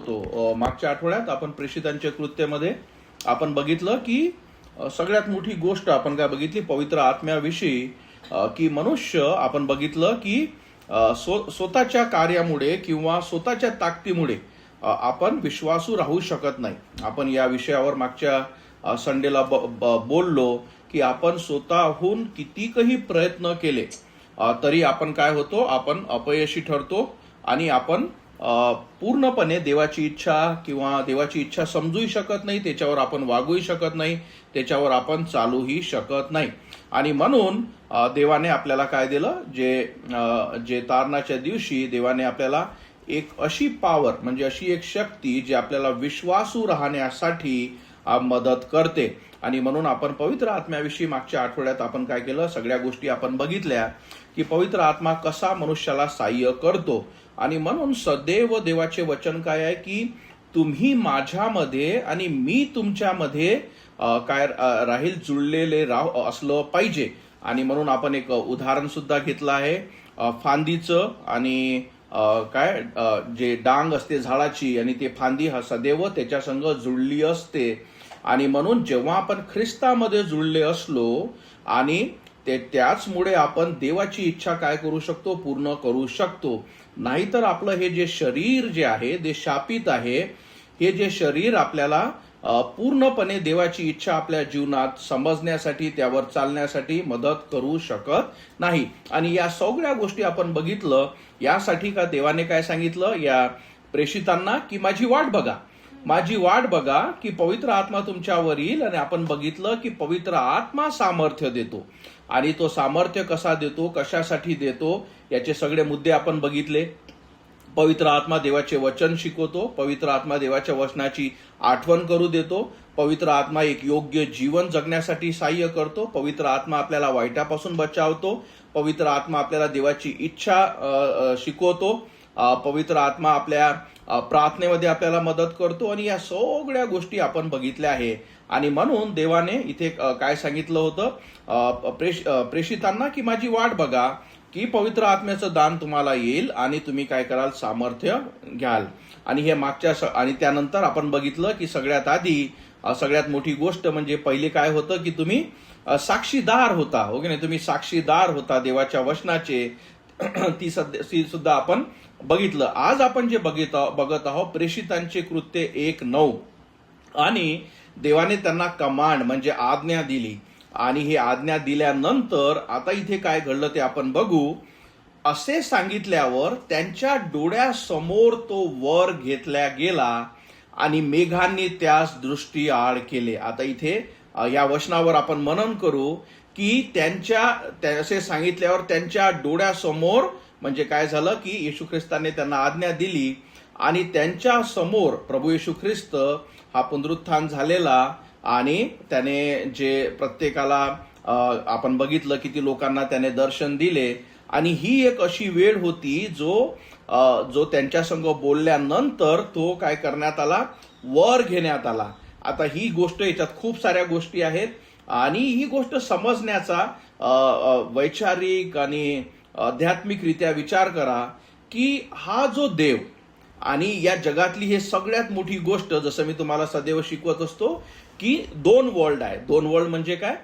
होतो. मागच्या आठवड्यात आपण प्रेषितांच्या कृत्यामध्ये आपण बघितलं की सगळ्यात मोठी गोष्ट आपण काय बघितली पवित्र आत्म्याविषयी, की मनुष्य आपण बघितलं की स्वतःच्या कार्यामुळे किंवा स्वतःच्या ताकदीमुळे आपण विश्वासू राहू शकत नाही. आपण या विषयावर मागच्या संडेला बोललो की आपण स्वतःहून कितीकही प्रयत्न केले तरी आपण काय होतो, आपण अपयशी ठरतो आणि आपण पूर्णपणे देवाची इच्छा किंवा देवाची इच्छा समजूही शकत नाही, त्याच्यावर आपण वागूही शकत नाही, त्याच्यावर आपण चालूही शकत नाही. आणि म्हणून देवाने आपल्याला काय दिलं, जे तारणाच्या दिवशी देवाने आपल्याला एक अशी पॉवर म्हणजे अशी एक शक्ती जी आपल्याला विश्वासू राहण्यासाठी मदत करते. आणि म्हणून आपण पवित्र आत्म्याविषयी मागच्या आठवड्यात आपण काय केलं, सगळ्या गोष्टी आपण बघितल्या की पवित्र आत्मा कसा मनुष्याला सहाय्य करतो. आणि म्हणून सदैव देवाचे वचन काय आहे की तुम्ही माझ्यामध्ये आणि मी तुमच्यामध्ये काय राहील, जुळलेले असलं पाहिजे. आणि म्हणून आपण एक उदाहरण सुद्धा घेतलं आहे फांदीचं आणि जे डांग असते झाडाची आणि ते फांदी हा सदैव त्याच्या संग जुळली असते. आणि म्हणून जेव्हा आपण ख्रिस्तामध्ये जुळले असलो आणि त्याचमुळे आपण देवाची इच्छा काय करू शकतो, पूर्ण करू शकतो. नाहीतर आपलं हे जे शरीर जे आहे ते शापित आहे. हे जे शरीर आपल्याला पूर्णपणे देवाची इच्छा आपल्या जीवनात समजण्यासाठी त्यावर चालण्यासाठी मदत करू शकत नाही. आणि या सगळ्या गोष्टी आपण बघितलं यासाठी का देवाने काय सांगितलं या प्रेषितांना की माझी वाट बघा की पवित्र आत्मा तुमच्यावर येईल. आणि आपण बघितलं की पवित्र आत्मा सामर्थ्य देतो. आणि तो सामर्थ्य कसा देतो, कशासाठी देतो, याचे सगळे मुद्दे आपण बघितले. पवित्र आत्मा देवाचे वचन शिकवतो, पवित्र आत्मा देवाच्या वचनाची आठवण करू देतो, पवित्र आत्मा एक योग्य जीवन जगण्यासाठी सहाय्य करतो, पवित्र आत्मा आपल्याला वाईटापासून बचावतो, पवित्र आत्मा आपल्याला देवाची इच्छा शिकवतो, पवित्र आत्मा आपल्या प्रार्थनेमध्ये आपल्याला मदत करतो. आणि या सगळ्या गोष्टी आपण बघितल्या आहे. आणि म्हणून देवाने इथे काय सांगितलं होतं प्रेषितांना की माझी वाट बघा की पवित्र आत्म्याचं दान तुम्हाला येईल आणि तुम्ही काय कराल, सामर्थ्य घ्याल. आणि हे आणि त्यानंतर आपण बघितलं की सगळ्यात आधी सगळ्यात मोठी गोष्ट म्हणजे पहिले काय होतं की तुम्ही साक्षीदार होता, हो की नाही, तुम्ही साक्षीदार होता देवाच्या वचनाचे. ती सुद्धा आपण बघितलं. आज आपण जे बघत आहोत प्रेषितांचे कृत्य 1:9. आणि देवाने त्यांना कमांड म्हणजे आज्ञा दिली. आणि ही आज्ञा दिल्यानंतर आता इथे काय घडलं ते आपण बघू. असे सांगितल्यावर त्यांच्या डोळ्यासमोर तो वर घेतला गेला आणि मेघांनी त्यास दृष्टी आड केले. आता इथे या वचनावर आपण मनन करू की असे सांगितल्यावर त्यांच्या डोळ्यासमोर म्हणजे काय झालं की येशू ख्रिस्ताने त्यांना आज्ञा दिली आणि त्यांच्या समोर प्रभू येशू ख्रिस्त हा पुनरुत्थान झालेला आणि त्याने जे प्रत्येकाला आपण बघितलं किती लोकांना त्याने दर्शन दिले. आणि ही एक अशी वेळ होती जो त्यांच्या संग बोलल्यानंतर तो काय करण्यात आला, वर घेण्यात आला. आता ही गोष्ट याच्यात खूप साऱ्या गोष्टी आहेत आणि ही गोष्ट समजण्याचा वैचारिक आणि आध्यात्मिकरित्या विचार करा की हा जो देव आणि या जगातली हे सगळ्यात मोठी गोष्ट, जसं मी तुम्हाला सदैव शिकवत असतो की 2 वर्ल्ड आहे. 2 वर्ल्ड म्हणजे काय,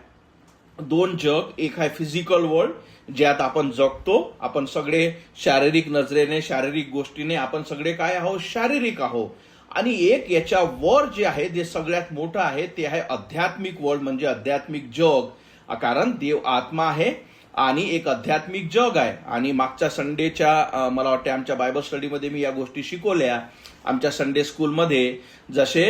2 जग. एक आहे फिजिकल वर्ल्ड ज्यात आपण जगतो, आपण सगळे शारीरिक नजरेने शारीरिक गोष्टीने आपण सगळे काय आहोत, शारीरिक आहोत. आणि एक याच्या वर जे आहे जे सगळ्यात मोठं आहे ते आहे आध्यात्मिक वर्ल्ड म्हणजे आध्यात्मिक जग. कारण देव आत्मा आहे आणि एक आध्यात्मिक जग आहे. आणि मागच्या संडेच्या मला वाटते आमच्या बायबल स्टडीमध्ये मी या गोष्टी शिकवल्या आमच्या संडे स्कूलमध्ये. जसे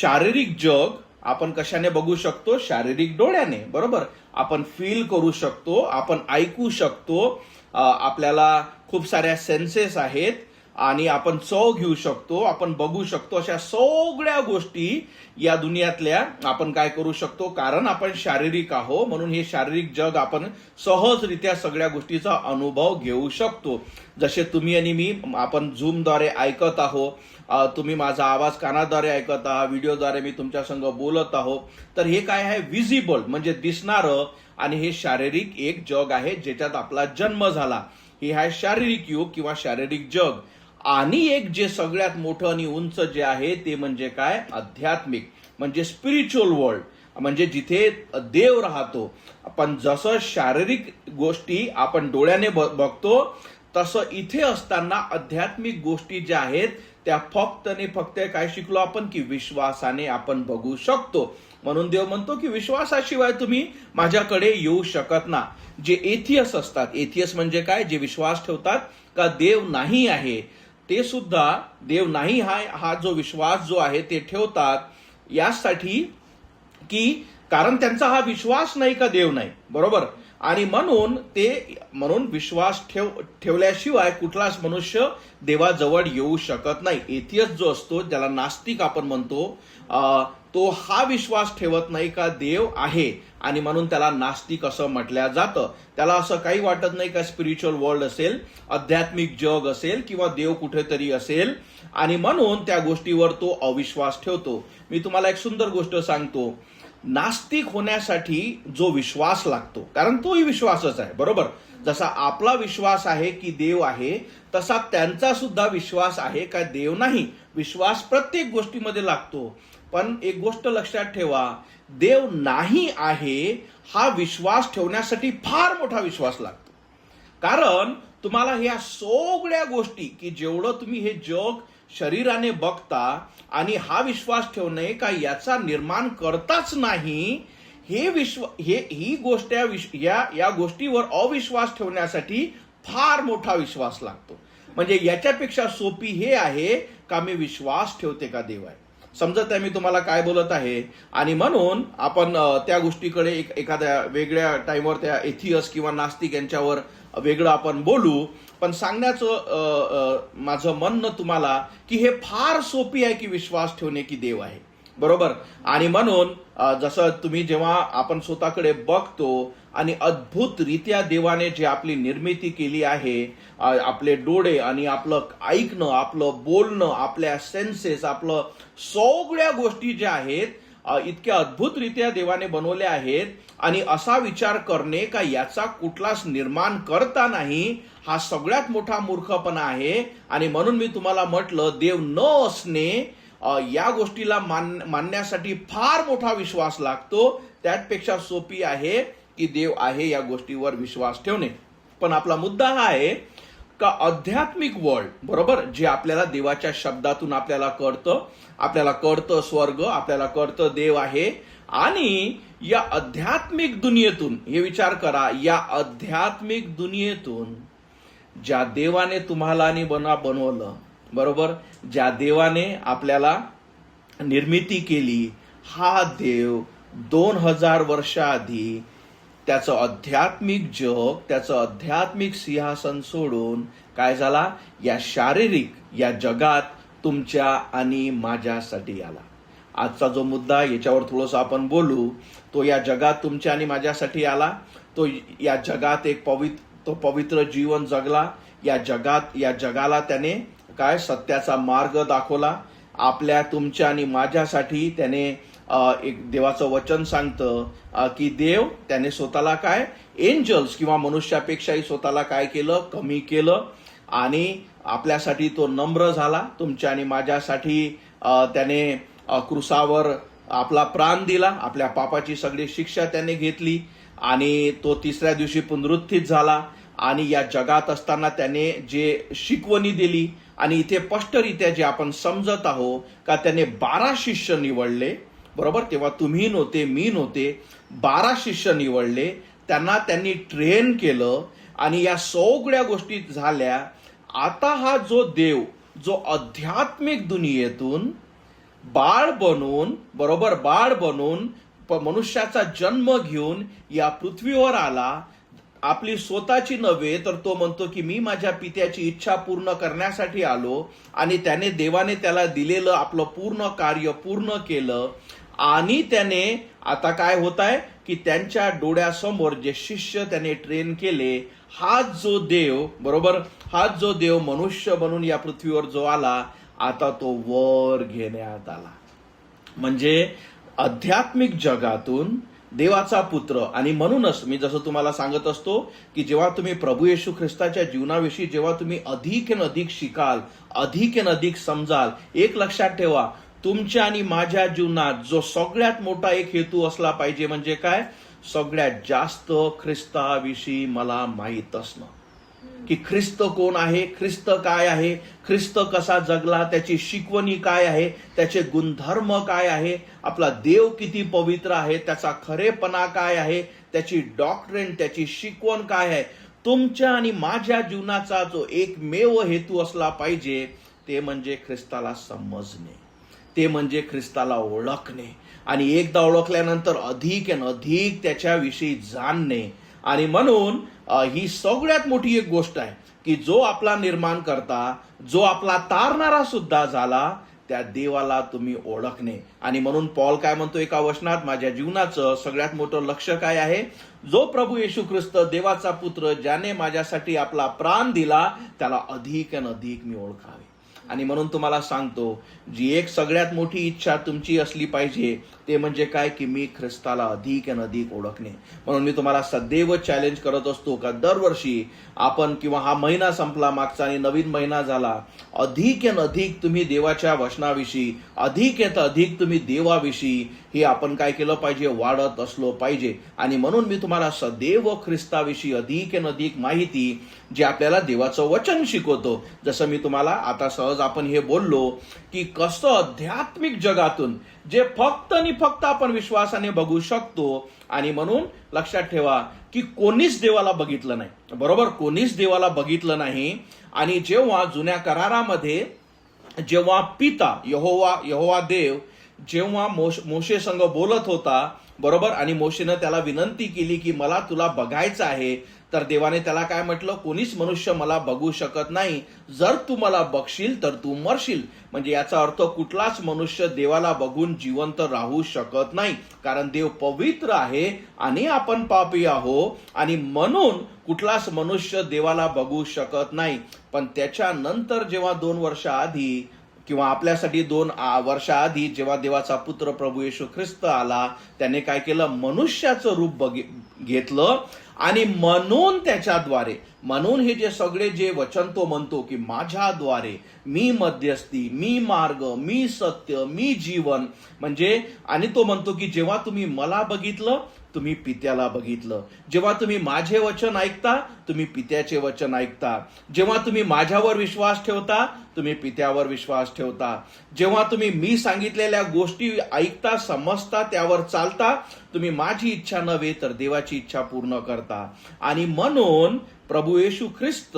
शारीरिक जग आपण कशाने बघू शकतो, शारीरिक डोळ्याने, बरोबर. आपण फील करू शकतो, आपण ऐकू शकतो, आपल्याला खूप साऱ्या सेन्सेस आहेत आणि आपण चव घेऊ शकतो, आपण बघू शकतो. अशा सगळ्या गोष्टी या दुनियातल्या आपण काय करू शकतो, कारण आपण शारीरिक आहोत म्हणून हे शारीरिक जग आपण सहजरित्या सगळ्या गोष्टीचा अनुभव घेऊ शकतो. जसे तुम्ही आणि मी आपण झूमद्वारे ऐकत आहोत, तुम्ही माझा आवाज कानाद्वारे ऐकत आहात, व्हिडिओद्वारे मी तुमच्या संग बोलत आहोत. तर हे काय आहे, विजिबल म्हणजे दिसणारं आणि हे शारीरिक एक जग आहे ज्याच्यात आपला जन्म झाला. हे आहे शारीरिक युग किंवा शारीरिक जग. आणि एक जे सगळ्यात मोठं आणि उंच जे आहे ते म्हणजे काय, आध्यात्मिक, म्हणजे स्पिरिच्युअल वर्ल्ड, म्हणजे जिथे देव राहतो. आपण जसं शारीरिक गोष्टी आपण डोळ्याने बघतो, तसं इथे असताना आध्यात्मिक गोष्टी ज्या आहेत त्या फक्त आणि फक्त काय शिकलो आपण, की विश्वासाने आपण बघू शकतो. म्हणून देव म्हणतो की विश्वासाशिवाय तुम्ही माझ्याकडे येऊ शकत ना. जे एथियस असतात, एथियस म्हणजे काय, जे विश्वास ठेवतात का देव नाही आहे, ते सुद्धा देव नाही हा जो विश्वास जो आहे ते ठेवतात यासाठी की कारण त्यांचा हा विश्वास नाही का देव नाही, बरोबर. आणि म्हणून विश्वास ठेवल्याशिवाय कुठलाच मनुष्य देवाजवळ येऊ शकत नाही. एथियस जो असतो, ज्याला नास्तिक आपण म्हणतो, तो हा विश्वास ठेवत नाही का देव आहे, आणि म्हणून त्याला नास्तिक असं म्हटलं जातं. त्याला असं काही वाटत नाही का स्पिरिच्युअल वर्ल्ड असेल, आध्यात्मिक जग असेल किंवा देव कुठेतरी असेल, आणि म्हणून त्या गोष्टीवर तो अविश्वास ठेवतो. मी तुम्हाला एक सुंदर गोष्ट सांगतो. नास्तिक होण्यासाठी जो विश्वास लागतो, कारण तोही विश्वासच आहे, बरोबर. जसा आपला विश्वास आहे की देव आहे, तसा त्यांचा सुद्धा विश्वास आहे का देव नाही. विश्वास प्रत्येक गोष्टीमध्ये लागतो. पण एक गोष्ट लक्षात ठेवा, देव नाही आहे हा विश्वास ठेवण्यासाठी फार मोठा विश्वास लागतो. कारण तुम्हाला ह्या सगळ्या गोष्टी, की जेवढं तुम्ही हे जग शरीराने बघता आणि हा विश्वास ठेवणे का याचा निर्माण करताच नाही, ही गोष्ट या गोष्टीवर अविश्वास ठेवण्यासाठी फार मोठा विश्वास लागतो. म्हणजे याच्यापेक्षा सोपी हे आहे का मी विश्वास ठेवते का देव आहे. समजत आहे मी तुम्हाला काय बोलत आहे. आणि म्हणून आपण त्या गोष्टीकडे एखाद्या वेगळ्या टाइमवर त्या एथियस किंवा नास्तिक यांच्यावर वेगळं आपण बोलू. पण सांगण्याचं माझं म्हणणं तुम्हाला की हे फार सोपी आहे की विश्वास ठेवणे की देव आहे, बरोबर. आणि म्हणून जसं तुम्ही जेव्हा आपण स्वतःकडे बघतो आणि अद्भुतरित्या देवाने जे आपली निर्मिती केली आहे, आपले डोळे आणि आपलं ऐकणं, आपलं बोलणं, आपल्या सेन्सेस, आपलं सगळ्या गोष्टी ज्या आहेत इतक्या अद्भुतरित्या देवाने बनवल्या आहेत, आणि असा विचार करणे का याचा कुठलाच निर्माण करता नाही, हा सगळ्यात मोठा मूर्खपणा आहे. आणि म्हणून मी तुम्हाला म्हटलं, देव न असणे या गोष्टीला मानण्यासाठी फार मोठा विश्वास लागतो. त्यापेक्षा सोपी आहे की देव आहे या गोष्टीवर विश्वास ठेवणे. पण आपला मुद्दा हा आहे का आध्यात्मिक वर्ल्ड, बरोबर, जे आपल्याला देवाच्या शब्दातून आपल्याला कळतं स्वर्ग, आपल्याला कळतं देव आहे. आणि या आध्यात्मिक दुनियेतून हे विचार करा, या आध्यात्मिक दुनियेतून ज्या देवाने तुम्हाला आणि बनवलं, बरोबर, ज्या देवाने आपल्याला निर्मिती केली, हा देव 2000 वर्षाआधी त्याचं आध्यात्मिक जग, त्याचं आध्यात्मिक सिंहासन सोडून काय झाला, या शारीरिक या जगात तुमच्या आणि माझ्यासाठी आला. आजचा जो मुद्दा याच्यावर थोडंसं आपण बोलू, तो या जगात तुमच्या आणि माझ्यासाठी आला. तो या जगात एक पवित्र जीवन जगला. या जगाला त्याने काय सत्याचा मार्ग दाखवला. आपल्या तुमच्या आणि माझ्यासाठी त्याने एक देवाचं वचन सांगतं की देव त्याने स्वतःला काय एंजल्स किंवा मनुष्यापेक्षाही स्वतःला काय केलं, कमी केलं, आणि आपल्यासाठी तो नम्र झाला. तुमच्या आणि माझ्यासाठी त्याने क्रुसावर आपला प्राण दिला. आपल्या पापाची सगळी शिक्षा त्याने घेतली आणि तो तिसऱ्या दिवशी पुनरुत्थित झाला. आणि या जगात असताना त्याने जे शिकवणी दिली, आणि इथे स्पष्टरित्या जे आपण समजत आहोत का त्याने 12 शिष्य निवडले, बरोबर. तेव्हा तुम्ही नव्हते, मी नव्हते, 12 शिष्य निवडले. त्यांना त्यांनी ट्रेन केलं आणि या सगळ्या गोष्टी झाल्या. आता हा जो देव जो आध्यात्मिक दुनियेतून बाळ बनून मनुष्याचा जन्म घेऊन या पृथ्वीवर आला, आपली स्वतःची नव्हे तर तो म्हणतो की मी माझ्या पित्याची इच्छा पूर्ण करण्यासाठी आलो, आणि देवाने त्याला दिलेलं आपलं पूर्ण कार्य पूर्ण केलं. आणि त्याने आता काय होत आहे की त्यांच्या डोळ्यासमोर जे शिष्य त्याने ट्रेन केले, हाच जो देव, बरोबर, हाच जो देव मनुष्य बनून या पृथ्वीवर जो आला, आता तो वर घेण्यात आला. म्हणजे आध्यात्मिक जगातून देवाचा पुत्र. आणि म्हणूनच मी जसं तुम्हाला सांगत असतो की जेव्हा तुम्ही प्रभू येशू ख्रिस्ताच्या जीवनाविषयी जेव्हा तुम्ही अधिक शिकाल, अधिक समजाल, एक लक्षात ठेवा, तुमच्या आणि माझ्या जीवनात जो सगळ्यात मोठा एक हेतू असला पाहिजे म्हणजे काय? सगळ्यात जास्त ख्रिस्ताविषयी मला माहीत असणं, की ख्रिस्त कोण आहे, ख्रिस्त काय आहे, ख्रिस्त कसा जगला, त्याची शिकवणी काय आहे, त्याचे गुणधर्म काय आहे, आपला देव किती पवित्र आहे, त्याचा खरेपणा काय आहे, त्याची डॉक्ट्रिन, त्याची शिकवण काय आहे. तुमच्या आणि माझ्या जीवनाचा जो एकमेव हेतू असला पाहिजे ते म्हणजे ख्रिस्ताला समजणे, ते म्हणजे ख्रिस्ताला ओळखणे, आणि एकदा ओळखल्यानंतर अधिक त्याच्याविषयी जाणणे. आणि म्हणून ही सगळ्यात मोठी एक गोष्ट आहे की जो आपला निर्माण करता, जो आपला तारणारा सुद्धा झाला, त्या देवाला तुम्ही ओळखणे. आणि म्हणून पॉल काय म्हणतो एका वचनात, माझ्या जीवनाचं सगळ्यात मोठं लक्ष काय आहे? जो प्रभू येशू ख्रिस्त देवाचा पुत्र, ज्याने माझ्यासाठी आपला प्राण दिला, त्याला अधिक मी ओळखावे. आणि म्हणून तुम्हाला सांगतो, जी एक सगळ्यात मोठी इच्छा तुमची असली पाहिजे ते म्हणजे काय? की मी ख्रिस्ताला अधिक ओळखणे. म्हणून मी तुम्हाला सदैव चॅलेंज करत असतो का दरवर्षी आपण, किंवा हा महिना संपला मागचा आणि नवीन महिना झाला, अधिक तुम्ही देवाच्या वचनाविषयी, अधिक तुम्ही देवाविषयी हे आपण काय केलं पाहिजे? वाढत असलो पाहिजे. आणि म्हणून मी तुम्हाला सदैव ख्रिस्ताविषयी अधिक माहिती, जे आपल्याला देवाचं वचन शिकवतो. जसं मी तुम्हाला आता सहज आपण हे बोललो की कसं आध्यात्मिक जगातून जे फक्त आणि फक्त आपण विश्वासाने बघू शकतो. आणि म्हणून लक्षात ठेवा की कोणीच देवाला बघितलं नाही, बरोबर? कोणीच देवाला बघितलं नाही. आणि जेव्हा जुन्या करारामध्ये जेव्हा पिता यहोवा देव जेव्हा मोशे संग बोलत होता, बरोबर, आणि मोशेनं त्याला विनंती केली की मला तुला बघायचं आहे, तर देवाने त्याला काय म्हटलं? कोणीच मनुष्य मला बघू शकत नाही, जर तू मला बघशील तर तू मरशील. म्हणजे याचा अर्थ कुठलाच मनुष्य देवाला बघून जिवंत राहू शकत नाही, कारण देव पवित्र आहे आणि आपण पापी आहो, आणि म्हणून कुठलाच मनुष्य देवाला बघू शकत नाही. पण त्याच्यानंतर जेव्हा 2 वर्ष आधी, किंवा आपल्यासाठी 2 वर्षाआधी जेव्हा देवाचा पुत्र प्रभू येशू ख्रिस्त आला, त्याने काय केलं? मनुष्याचं रूप घेतलं. आणि म्हणून त्याच्याद्वारे, म्हणून हे जे सगळे जे वचन तो म्हणतो की माझ्याद्वारे, मी मध्यस्थी, मी मार्ग, मी सत्य, मी जीवन, म्हणजे, आणि तो म्हणतो की जेव्हा तुम्ही मला बघितलं तुम्ही पित्याला बघितलं. जेव्हा तुम्ही माझे वचन ऐकता तुम्ही पित्याचे वचन ऐकता. जेव्हा तुम्ही माझ्यावर विश्वास ठेवता तुम्ही पित्यावर विश्वास ठेवता. जेव्हा तुम्ही मी सांगितलेल्या गोष्टी ऐकता, समजता, त्यावर चालता, तुम्ही माझी इच्छा नव्हे तर देवाची इच्छा पूर्ण करता. आणि म्हणून प्रभू येशू ख्रिस्त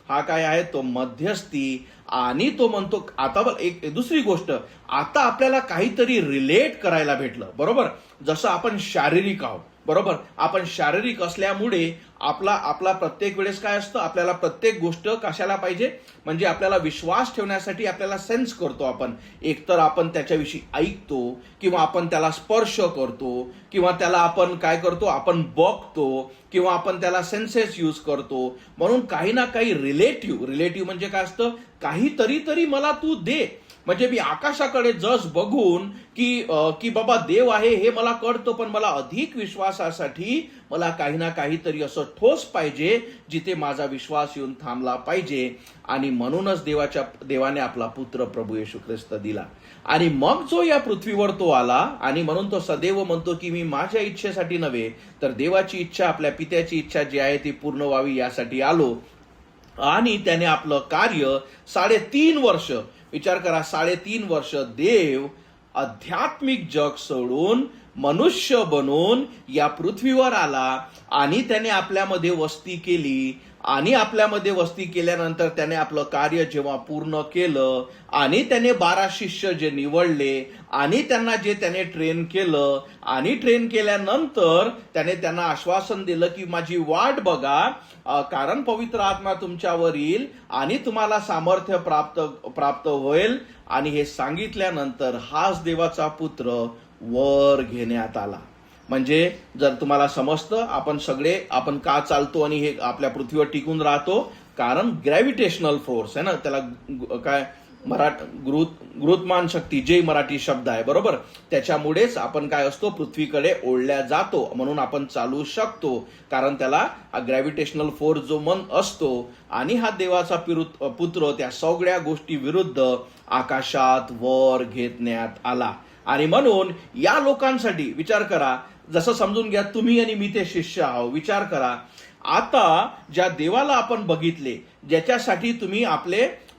हा काय आहे? तो मध्यस्थी. आणि तो म्हणतो, आता एक दुसरी गोष्ट, आता आपल्याला काहीतरी रिलेट करायला भेटलं, बरोबर? जसं आपण शारीरिक आहोत, बरोबर, आपण शारीरिक असल्यामुळे आपला प्रत्येक वेळेस काय असतं? आपल्याला प्रत्येक गोष्ट कशाला पाहिजे? म्हणजे आपल्याला विश्वास ठेवण्यासाठी आपल्याला सेन्स करतो आपण. एकतर आपण त्याच्याविषयी ऐकतो, किंवा आपण त्याला स्पर्श करतो, किंवा त्याला आपण काय करतो? आपण बघतो, किंवा आपण त्याला सेन्सेस यूज करतो. म्हणून काही ना काही रिलेटिव्ह म्हणजे काय असतं? काहीतरी मला तू दे. म्हणजे मी आकाशाकडे जस बघून की बाबा देव आहे हे मला कळतं, पण मला अधिक विश्वासासाठी मला काही ना काहीतरी असं ठोस पाहिजे जिथे माझा विश्वास येऊन थांबला पाहिजे. आणि म्हणूनच देवाने आपला पुत्र प्रभू येशू ख्रिस्त दिला. आणि मग जो या पृथ्वीवर तो आला, आणि म्हणून तो सदैव म्हणतो की मी माझ्या इच्छेसाठी नव्हे तर देवाची इच्छा, आपल्या पित्याची इच्छा जी आहे ती पूर्ण व्हावी यासाठी आलो. आणि त्याने आपलं कार्य 3.5 वर्ष, विचार करा, 3.5 वर्ष देव आध्यात्मिक जग सोडून मनुष्य बनून या पृथ्वीवर आला, आणि त्याने आपल्यामध्ये वस्ती केली. आणि आपल्यामध्ये वस्ती केल्यानंतर त्याने आपलं कार्य जेव्हा पूर्ण केलं, आणि त्याने 12 शिष्य जे निवडले, आणि त्यांना जे त्याने ट्रेन केलं, आणि ट्रेन केल्यानंतर त्याने त्यांना आश्वासन दिलं की माझी वाट बघा, कारण पवित्र आत्मा तुमच्यावर येईल आणि तुम्हाला सामर्थ्य प्राप्त होईल. आणि हे सांगितल्यानंतर हाच देवाचा पुत्र वर घेण्यात आला. म्हणजे जर तुम्हाला समजतं आपण का चालतो आणि हे आपल्या पृथ्वीवर टिकून राहतो, कारण ग्रॅव्हिटेशनल फोर्स आहे ना, त्याला काय गुरुत्वमान शक्ती जे मराठी शब्द आहे बरोबर, त्याच्यामुळेच आपण काय असतो पृथ्वीकडे ओढल्या जातो, म्हणून आपण चालू शकतो, कारण त्याला ग्रॅव्हिटेशनल फोर्स जो मन असतो. आणि हा देवाचा पुत्र त्या सगळ्या गोष्टी विरुद्ध आकाशात वर घेण्यात आला. आणि म्हणून या लोकांसाठी विचार करा, जसं समजून घ्या तुम्ही आणि मी ते शिष्य आहोत. विचार करा, आता ज्या देवाला आपण बघितले, ज्याच्यासाठी तुम्ही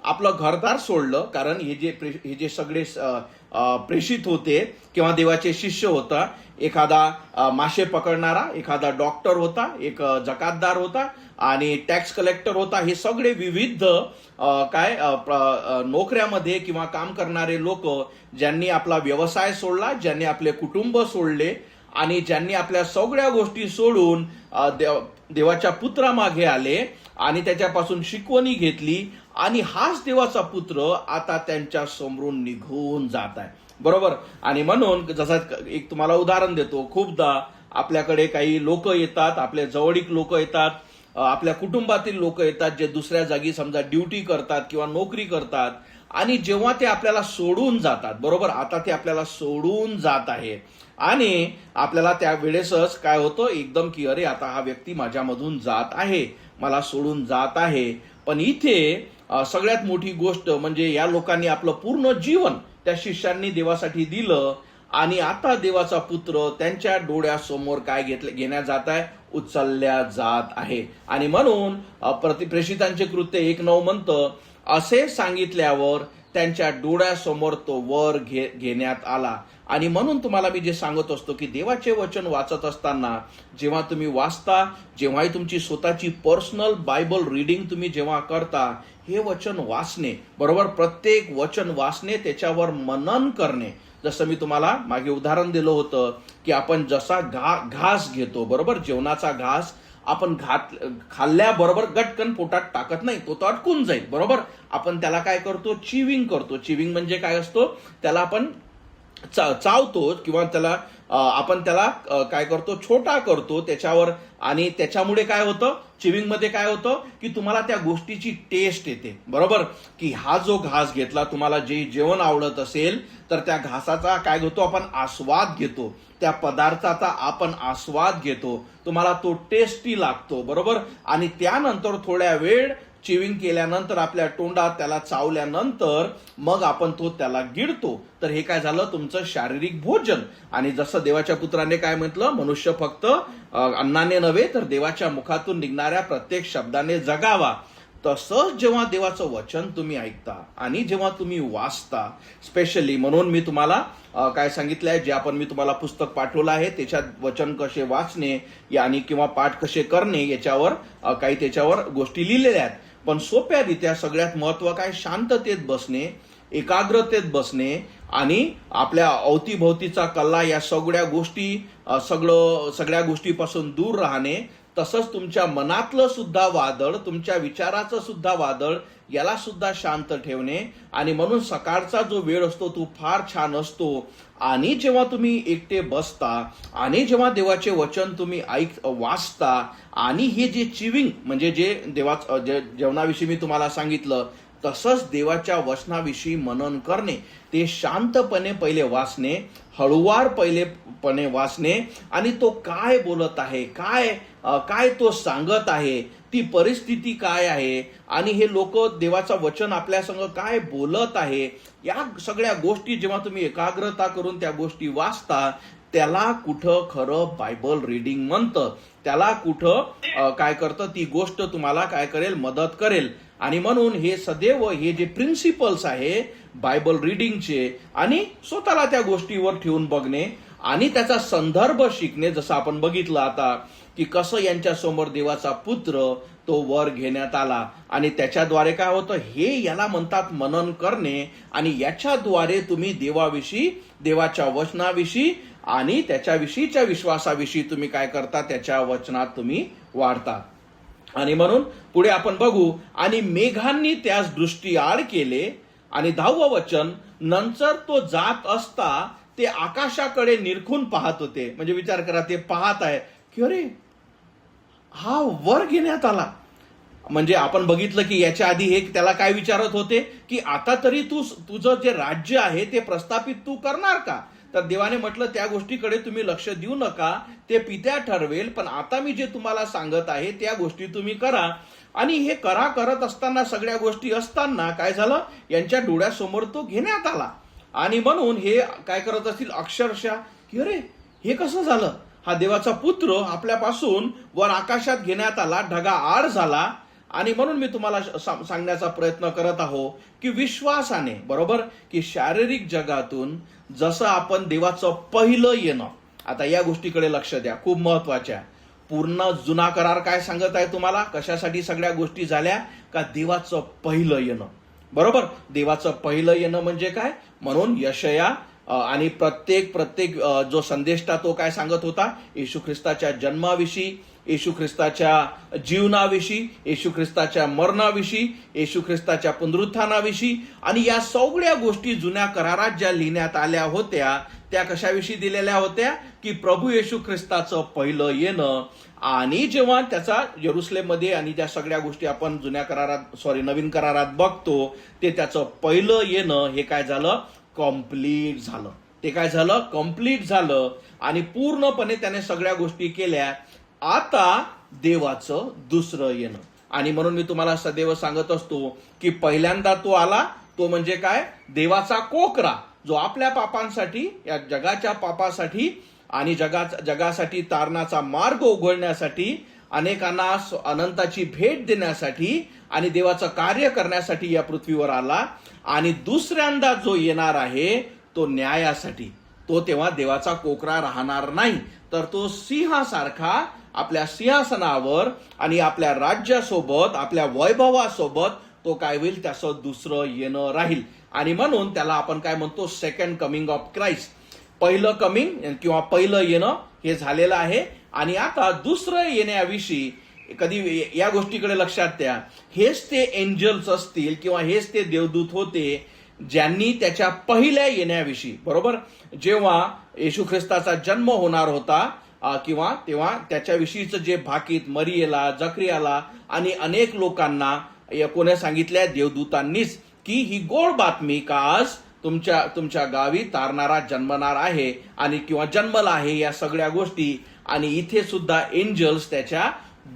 आपलं घरदार सोडलं, कारण हे जे सगळे प्रेषित होते किंवा देवाचे शिष्य होता, एखादा मासे पकडणारा, एखादा डॉक्टर होता, एक जकातदार होता आणि टॅक्स कलेक्टर होता, हे सगळे विविध नोकऱ्यामध्ये किंवा काम करणारे लोक, ज्यांनी आपला व्यवसाय सोडला, ज्यांनी आपले कुटुंब सोडले आणि ज्यांनी आपल्या सगळ्या गोष्टी सोडून देवाच्या पुत्रामागे आले आणि त्याच्यापासून शिकवणी घेतली, आणि हाच देवाचा पुत्र आता त्यांच्या समोरून निघून जात आहे बरोबर. आणि म्हणून जसं एक तुम्हाला उदाहरण देतो, खूपदा आपल्याकडे काही लोक येतात, आपले जवळीक लोक येतात, आपल्या कुटुंबातील लोक येतात, जे दुसऱ्या जागी समजा ड्युटी करतात किंवा नोकरी करतात, आणि जेव्हा ते आपल्याला सोडून जातात बरोबर, आता ते आपल्याला सोडून जात आहे आणि आपल्याला त्या वेळेसच काय होतं एकदम की अरे आता हा व्यक्ती माझ्यामधून जात आहे, मला सोडून जात आहे. पण इथे सगळ्यात मोठी गोष्ट म्हणजे या लोकांनी आपलं पूर्ण जीवन त्या शिष्यांनी देवासाठी दिलं, आणि आता देवाचा पुत्र त्यांच्या डोळ्यासमोर काय घेण्यात जात आहे, उचलल्या जात आहे. आणि म्हणून प्रेषितांचे कृत्य 1:9 म्हणतं, असे सांगितल्यावर त्यांच्या डोळ्यासमोर तो वर घेण्यात आला. आणि म्हणून तुम्हाला मी जे सांगत असतो की देवाचे वचन वाचत असताना जेव्हा तुम्ही वाचता, जेव्हाही तुमची स्वतःची पर्सनल बायबल रीडिंग तुम्ही जेव्हा करता, हे वचन वाचणे बरोबर, प्रत्येक वचन वाचणे, त्याच्यावर मनन करणे. जसं मी तुम्हाला मागे उदाहरण दिलं होतं की आपण जसा घास घेतो बरोबर, जेवणाचा घास आपण खाल्ल्याबरोबर गटकन पोटात टाकत नाही, तो अटकून जाईल बरोबर. आपण त्याला काय करतो, चिविंग करतो. चिविंग म्हणजे काय असतो, त्याला आपण चावतो किंवा त्याला आपण त्याला काय करतो, छोटा करतो त्याच्यावर, आणि त्याच्यामुळे काय होतं, चिविंग मध्ये काय होतं की तुम्हाला त्या गोष्टीची टेस्ट येते बरोबर. की हा जो घास घेतला, तुम्हाला जे जेवण आवडत असेल तर त्या घासाचा काय घेतो आपण, आस्वाद घेतो, त्या पदार्थाचा आपण आस्वाद घेतो, तुम्हाला तो टेस्टी लागतो बरोबर. आणि त्यानंतर थोड्या वेळ चिविंग केल्यानंतर आपल्या तोंडात त्याला चावल्यानंतर मग आपण त्याला गिळतो. तर हे काय झालं, तुमचं शारीरिक भोजन. आणि जसं देवाच्या पुत्राने काय म्हटलं, मनुष्य फक्त अन्नाने नव्हे तर देवाच्या मुखातून निघणाऱ्या प्रत्येक शब्दाने जगावा. तसंच जेव्हा देवाचं वचन तुम्ही ऐकता आणि जेव्हा तुम्ही वाचता, स्पेशली म्हणून मी तुम्हाला काय सांगितलंय, जे आपण मी तुम्हाला पुस्तक पाठवलं आहे त्याच्यात वचन कसे वाचणे आणि किंवा पाठ कसे करणे याच्यावर काही त्याच्यावर गोष्टी लिहिलेल्या आहेत. पण सोप्यारित्या सगळ्यात महत्व काय, शांततेत बसणे, एकाग्रतेत बसणे आणि आपल्या अवतीभोवतीचा कल्ला या सगळ्या गोष्टीपासून दूर राहणे. तसंच तुमच्या मनातलं सुद्धा वादळ, तुमच्या विचाराचं सुद्धा वादळ, याला सुद्धा शांत ठेवणे. आणि म्हणून सकाळचा जो वेळ असतो तो फार छान असतो. आणि जेव्हा तुम्ही एकटे बसता आणि जेव्हा देवाचे वचन तुम्ही वाचता, आणि हे जे चिविंग म्हणजे जे जेवणाविषयी मी तुम्हाला सांगितलं, तसंच देवाच्या वचनाविषयी मनन करणे, ते शांतपणे पहिले वाचणे, हळुवार पहिलेपणे वाचणे, आणि तो काय बोलत आहे, काय तो सांगत आहे, ती परिस्थिती काय आहे, आणि हे लोक देवाचं वचन आपल्या संग काय बोलत आहे, या सगळ्या गोष्टी जेव्हा तुम्ही एकाग्रता करून त्या गोष्टी वाचता, त्याला कुठं खरं बायबल रीडिंग म्हणतं. त्याला कुठं काय करतं, ती गोष्ट तुम्हाला काय करेल, मदत करेल. आणि म्हणून हे सदैव हे जे प्रिन्सिपल्स आहे बायबल रीडिंगचे, आणि स्वतःला त्या गोष्टीवर ठेवून बघणे आणि त्याचा संदर्भ शिकणे. जसं आपण बघितलं आता की कसं यांच्या समोर देवाचा पुत्र तो वर घेण्यात आला, आणि त्याच्याद्वारे काय होतं, हे याला म्हणतात मनन करणे. आणि याच्याद्वारे तुम्ही देवाविषयी, देवाच्या वचनाविषयी आणि त्याच्याविषयीच्या विश्वासाविषयी तुम्ही काय करता, त्याच्या वचनात तुम्ही वाढता. आणि म्हणून पुढे आपण बघू, आणि मेघांनी त्यास दृष्टीआड केले. आणि 10वं वचन, नंतर तो जात असता ते आकाशाकडे निरखून पाहत होते. म्हणजे विचार करा, ते पाहत आहे की अरे हा वर घेण्यात आला. म्हणजे आपण बघितलं की याच्या आधी हे त्याला काय विचारत होते की आता तरी तुझं जे राज्य आहे ते प्रस्थापित तू करणार का? तर देवाने म्हटलं त्या गोष्टीकडे तुम्ही लक्ष देऊ नका, ते पित्या ठरवेल, पण आता मी जे तुम्हाला सांगत आहे त्या गोष्टी तुम्ही करा. आणि हे करत असताना सगळ्या गोष्टी असताना काय झालं, यांच्या डोळ्यासमोर तो घेण्यात आला. आणि म्हणून हे काय करत असतील अक्षरशः की अरे हे कसं झालं, हा देवाचा पुत्र आपल्यापासून वर आकाशात घेण्यात आला, ढगा आड झाला. आणि म्हणून मी तुम्हाला सांगण्याचा प्रयत्न करत आहो की विश्वासाने, बरोबर, की शारीरिक जगातून जसं आपण देवाचं पहिलं येणं, आता या गोष्टीकडे लक्ष द्या, खूप महत्वाच्या. पूर्ण जुना करार काय सांगत आहे तुम्हाला, कशासाठी सगळ्या गोष्टी झाल्या, का देवाचं पहिलं येणं, बरोबर. देवाचं पहिलं येणं म्हणजे काय, म्हणून यशया आणि प्रत्येक जो संदेष्टा तो काय सांगत होता, येशू ख्रिस्ताच्या जन्माविषयी, येशू ख्रिस्ताच्या जीवनाविषयी, येशू ख्रिस्ताच्या मरणाविषयी, येशू ख्रिस्ताच्या पुनरुत्थानाविषयी. आणि या सगळ्या गोष्टी जुन्या करारात ज्या लिहिण्यात आल्या होत्या त्या कशाविषयी दिलेल्या होत्या, की प्रभू येशू ख्रिस्ताचं पहिलं येणं. आणि जेव्हा त्याचा यरुसलेममध्ये आणि त्या सगळ्या गोष्टी आपण नवीन करारात बघतो, ते त्याचं पहिलं येणं हे काय झालं, कम्प्लीट झालं. ते काय झालं, कम्प्लीट झालं. आणि पूर्णपणे त्याने सगळ्या गोष्टी केल्या. आता देवाचं दुसरं येणं. आणि म्हणून मी तुम्हाला सदैव सांगत असतो की पहिल्यांदा तो आला, तो म्हणजे काय, देवाचा कोकरा, जो आपल्या पापांसाठी, या जगाच्या पापासाठी आणि जगासाठी तारणाचा मार्ग उघडण्यासाठी, अनेकांना अनंताची भेट देण्यासाठी आणि देवाचं कार्य करण्यासाठी या पृथ्वीवर आला. आणि दुसऱ्यांदा जो येणार आहे तो न्यायासाठी. तो तेव्हा देवाचा कोकरा राहणार नाही, तर तो सिंहासारखा आपल्या सिंहासनावर आणि आपल्या राज्यासोबत, आपल्या वैभवासोबत तो काय होईल, त्याचं दुसरं येणं राहील. आणि म्हणून त्याला आपण काय म्हणतो, सेकंड कमिंग ऑफ क्राइस्ट. पहिलं कमिंग किंवा पहिलं येणं हे झालेलं आहे. आणि आता दुसरं येण्याविषयी कधी या गोष्टीकडे लक्षात द्या, हेच ते एंजल्स असतील किंवा हेच ते देवदूत होते ज्यांनी त्याच्या पहिल्या येण्याविषयी, बरोबर, जेव्हा येशू ख्रिस्ताचा जन्म होणार होता किंवा तेव्हा त्याच्याविषयीचं जे भाकीत मरियेला, जकरियाला आणि अनेक लोकांना कोणी सांगितल्या, देवदूतांनीच, की ही गोड बातमी का आज तुमच्या गावी तारणारा जन्मणार आहे आणि किंवा जन्मला आहे, या सगळ्या गोष्टी. आणि इथे सुद्धा एंजल्स त्याच्या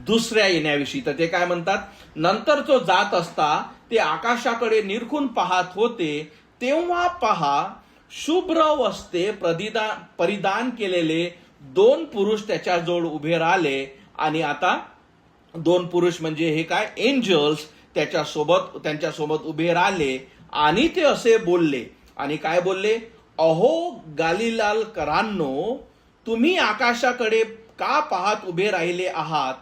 दुसऱ्या येण्याविषयी, तर ते काय म्हणतात, नंतर तो जात असता ते आकाशाकडे निरखून पाहत होते, तेव्हा पहा शुभ्र वस्त्रे परिधान केलेले 2 पुरुष त्याच्याजवळ उभे राहिले. आणि आता 2 पुरुष म्हणजे हे काय, एंजल्स त्यांच्यासोबत उभे राहिले. आणि ते असे बोलले, आणि काय बोलले, अहो गालिलालकरांनो, तुम्ही आकाशाकडे का पाहत उभे राहिले आहात.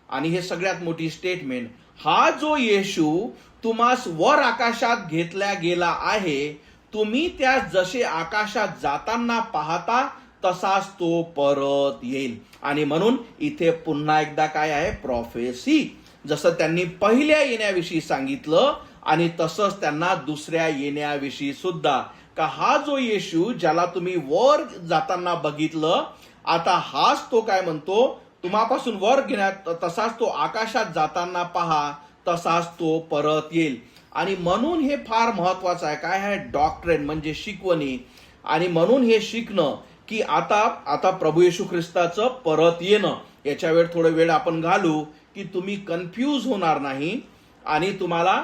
आणि हे सगळ्यात मोठी स्टेटमेंट, हा जो येशू तुम्हास वर आकाशात घेतला गेला आहे, तुम्ही त्यास जसे आकाशात जाताना पाहता तसाच तो परत येईल. आणि म्हणून इथे पुन्हा एकदा काय आहे, प्रॉफेसी. जसं त्यांनी पहिल्या येण्याविषयी सांगितलं आणि तसंच त्यांना दुसऱ्या येण्याविषयी सुद्धा, का हा जो येशू ज्याला तुम्ही वर जाताना बघितलं, आता हाच तो काय म्हणतो, तुम्हापासून वर घेण्यात, तसाच तो आकाशात जाताना पहा, तसाच तो परत येईल. आणि म्हणून हे फार महत्वाचं आहे. काय आहे, डॉक्ट्रिन म्हणजे शिकवणी. आणि म्हणून हे शिकणं की आता प्रभू येशू ख्रिस्ताचं परत येणं, याच्या थोडा वेळ आपण घालू की तुम्ही कन्फ्यूज होणार नाही आणि तुम्हाला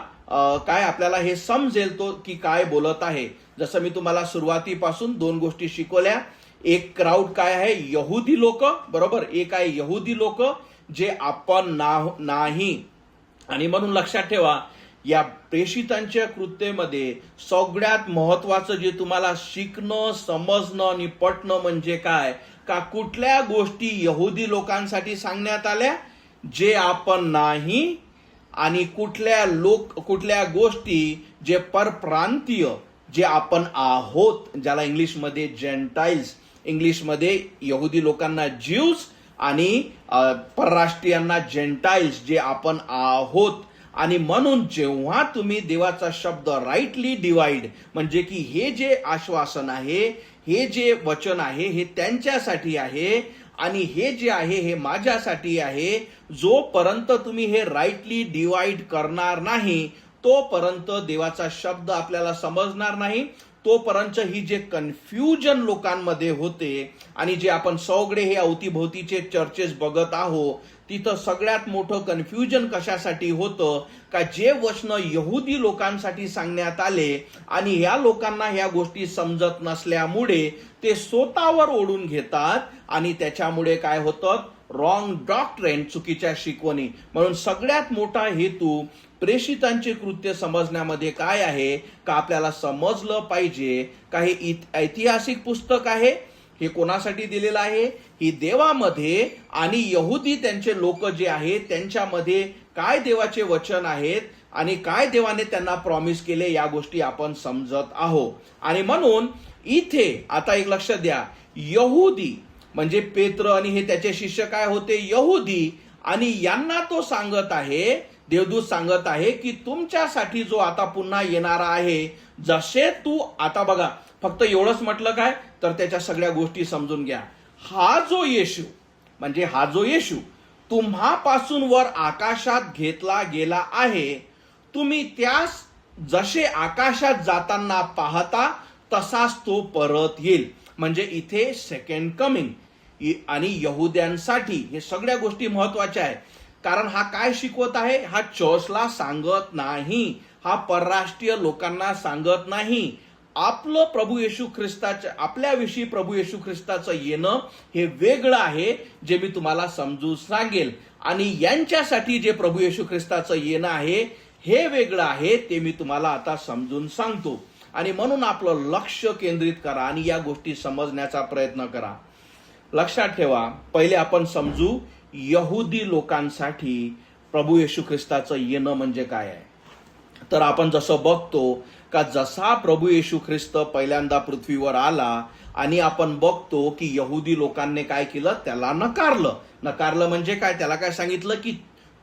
काय आपल्याला हे समजेल तो की काय बोलत आहे. जसं मी तुम्हाला सुरुवातीपासून 2 गोष्टी शिकवल्या. एक क्राऊड काय आहे, यहुदी लोक, बरोबर, एक आहे यहुदी लोक जे आपण नाही. आणि म्हणून लक्षात ठेवा, या प्रेषितांच्या कृत्येमध्ये सगळ्यात महत्वाचं जे तुम्हाला शिकणं, समजणं आणि पटणं म्हणजे काय, का कुठल्या गोष्टी यहुदी लोकांसाठी सांगण्यात आल्या जे आपण नाही, आणि कुठल्या गोष्टी जे परप्रांतीय जे आपण आहोत, ज्याला इंग्लिशमध्ये जेंटाइल्स, इंग्लिशमध्ये यहुदी लोकांना ज्यूज आणि परराष्ट्रीयांना जेंटाइल्स, जे आपण आहोत. आणि म्हणून जेव्हा तुम्ही देवाचा शब्द राईटली डिवाइड, म्हणजे की हे जे आश्वासन आहे, हे जे वचन आहे, हे त्यांच्यासाठी आहे आणि हे जे आहे हे माझ्यासाठी आहे. जोपर्यंत तुम्ही हे राईटली डिवाइड करणार नाही तोपर्यंत देवाचा शब्द आपल्याला समजणार नाही. तोपर्यंत ही जे कन्फ्युजन लोकांमध्ये होते आणि जे आपण सगळे हे अवतीभोवतीचे चर्चेस बघत आहोत तिथं सगळ्यात मोठं कन्फ्युजन कशासाठी होतं का जे वचन यहुदी लोकांसाठी सांगण्यात आले आणि या लोकांना ह्या गोष्टी समजत नसल्यामुळे ते स्वतःवर ओढून घेतात आणि त्याच्यामुळे काय होतं रॉंग डॉक्ट्रेन, चुकीच्या शिकवणी. म्हणून सगळ्यात मोठा हेतू प्रेषितांचे कृत्य समजण्यामध्ये काय आहे का आपल्याला समजलं पाहिजे का हे ऐतिहासिक पुस्तक आहे, हे कोणासाठी दिलेलं आहे, ही देवामध्ये आणि यहुदी त्यांचे लोक जे आहेत त्यांच्यामध्ये काय देवाचे वचन आहेत आणि काय देवाने त्यांना प्रॉमिस केले या गोष्टी आपण समजत आहोत. आणि म्हणून इथे आता एक लक्ष द्या, यहुदी म्हणजे पेत्र आणि हे त्याचे शिष्य काय होते यहुदी, आणि यांना तो सांगत आहे, देवदूत सांगत आहे की तुमच्यासाठी जो आता पुन्हा येणारा आहे, जसे तू आता बघा फक्त एवढंच म्हटलं काय तर त्याच्या सगळ्या गोष्टी समजून घ्या. हा जो येशू तुम्हापासून वर आकाशात घेतला गेला आहे, तुम्ही त्यास जसे आकाशात जाताना पाहता तसाच तो परत येईल. म्हणजे इथे सेकंड कमिंग. आणि यहुद्यांसाठी हे सगळ्या गोष्टी महत्वाच्या आहेत, कारण हा काय शिकवत आहे, हा चर्चला सांगत नाही, हा परराष्ट्रीय लोकांना सांगत नाही. आपलं प्रभू येशू ख्रिस्ताच्या आपल्याविषयी प्रभू येशू ख्रिस्ताचं येणं हे वेगळं आहे जे मी तुम्हाला समजून सांगेल, आणि यांच्यासाठी जे प्रभू येशू ख्रिस्ताचं येणं आहे हे वेगळं आहे ते मी तुम्हाला आता समजून सांगतो. आणि म्हणून आपलं लक्ष केंद्रित करा आणि या गोष्टी समजण्याचा प्रयत्न करा. लक्षात ठेवा, पहिले आपण समजू यहुदी लोकांसाठी प्रभू येशू ख्रिस्ताचं येणं म्हणजे काय आहे. तर आपण जसं बघतो का जसा प्रभू येशू ख्रिस्त पहिल्यांदा पृथ्वीवर आला आणि आपण बघतो की यहुदी लोकांनी काय केलं, त्याला नकारलं म्हणजे काय, त्याला काय सांगितलं की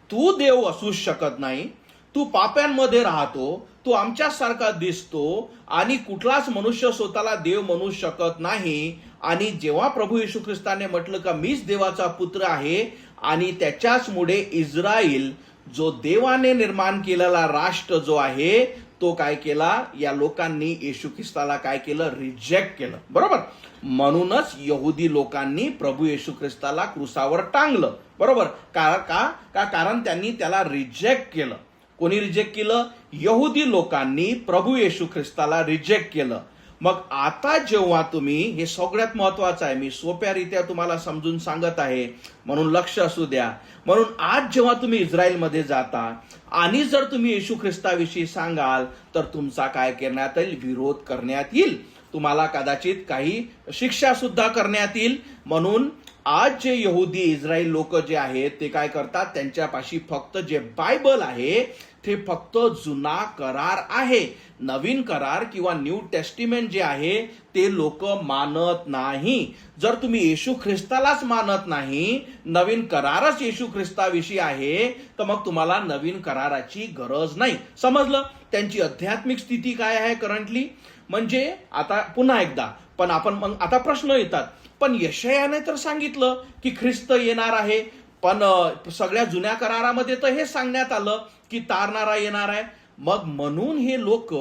तू देव असूच शकत नाही, तू पाप्यांमध्ये राहतो, तू आमच्यासारखा दिसतो आणि कुठलाच मनुष्य स्वतःला देव म्हणू शकत नाही. आणि जेव्हा प्रभू येशू ख्रिस्ताने म्हटलं का मीच देवाचा पुत्र आहे आणि त्याच्याचमुळे इस्रायल जो देवाने निर्माण केलेला राष्ट्र जो आहे तो काय केला, या लोकांनी येशू ख्रिस्ताला काय केलं, रिजेक्ट केलं. बरोबर. म्हणूनच यहुदी लोकांनी प्रभू येशू ख्रिस्ताला क्रुसावर टांगलं. बरोबर. कारण त्यांनी त्याला रिजेक्ट केलं. कोणी रिजेक्ट केलं, यहुदी लोकांनी प्रभू येशू ख्रिस्ताला रिजेक्ट केलं. मग आता जेव्हा तुम्ही, हे सगळ्यात महत्वाचं आहे, मी सोप्या रीत्या तुम्हाला समजून सांगत आहे म्हणून लक्ष असू द्या. म्हणून आज जेव्हा तुम्ही इस्रायलमध्ये जाता आणि जर तुम्ही येशू ख्रिस्ताविषयी सांगाल तर तुमचा काय करण्यात येईल, विरोध करण्यात येईल, तुम्हाला कदाचित काही शिक्षा सुद्धा करण्यात येईल. म्हणून आज जे यहुदी इस्रायल लोक जे आहेत ते काय करतात, त्यांच्यापाशी फक्त जे बायबल आहे ते फक्त जुना करार आहे. नवीन करार किंवा न्यू टेस्टिमेंट जे आहे ते लोक मानत नाही. जर तुम्ही येशू ख्रिस्तालाच मानत नाही, नवीन करारच येशू ख्रिस्ताविषयी आहे, तर मग तुम्हाला नवीन कराराची गरज नाही. समजलं त्यांची आध्यात्मिक स्थिती काय आहे करंटली. म्हणजे आता पुन्हा एकदा पण आपण मग आता प्रश्न येतात, पण यशायाने तर सांगितलं की ख्रिस्त येणार आहे, पण सगळ्या जुन्या करारामध्ये तर हे सांगण्यात आलं की तारणारा येणार आहे. मग म्हणून हे लोक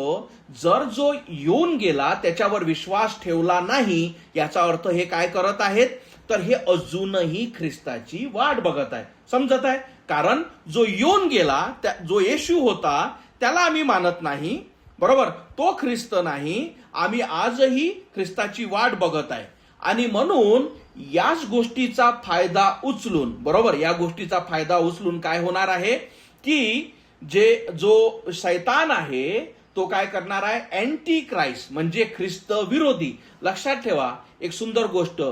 जर जो येऊन गेला त्याच्यावर विश्वास ठेवला नाही, याचा अर्थ हे काय करत आहेत, तर हे अजूनही ख्रिस्ताची वाट बघत आहे. समजत आहे. कारण जो येऊन गेला, जो येशू होता त्याला आम्ही मानत नाही. बरोबर. तो ख्रिस्त नाही, आम्ही आजही ख्रिस्ताची वाट बघत आहे. आणि म्हणून याच गोष्टीचा फायदा उचलून, बरोबर, या गोष्टीचा फायदा उचलून काय होणार आहे की जो शैतान आहे तो काय करणार आहे, अँटी क्राइस्ट म्हणजे ख्रिस्त विरोधी. लक्षात ठेवा एक सुंदर गोष्ट,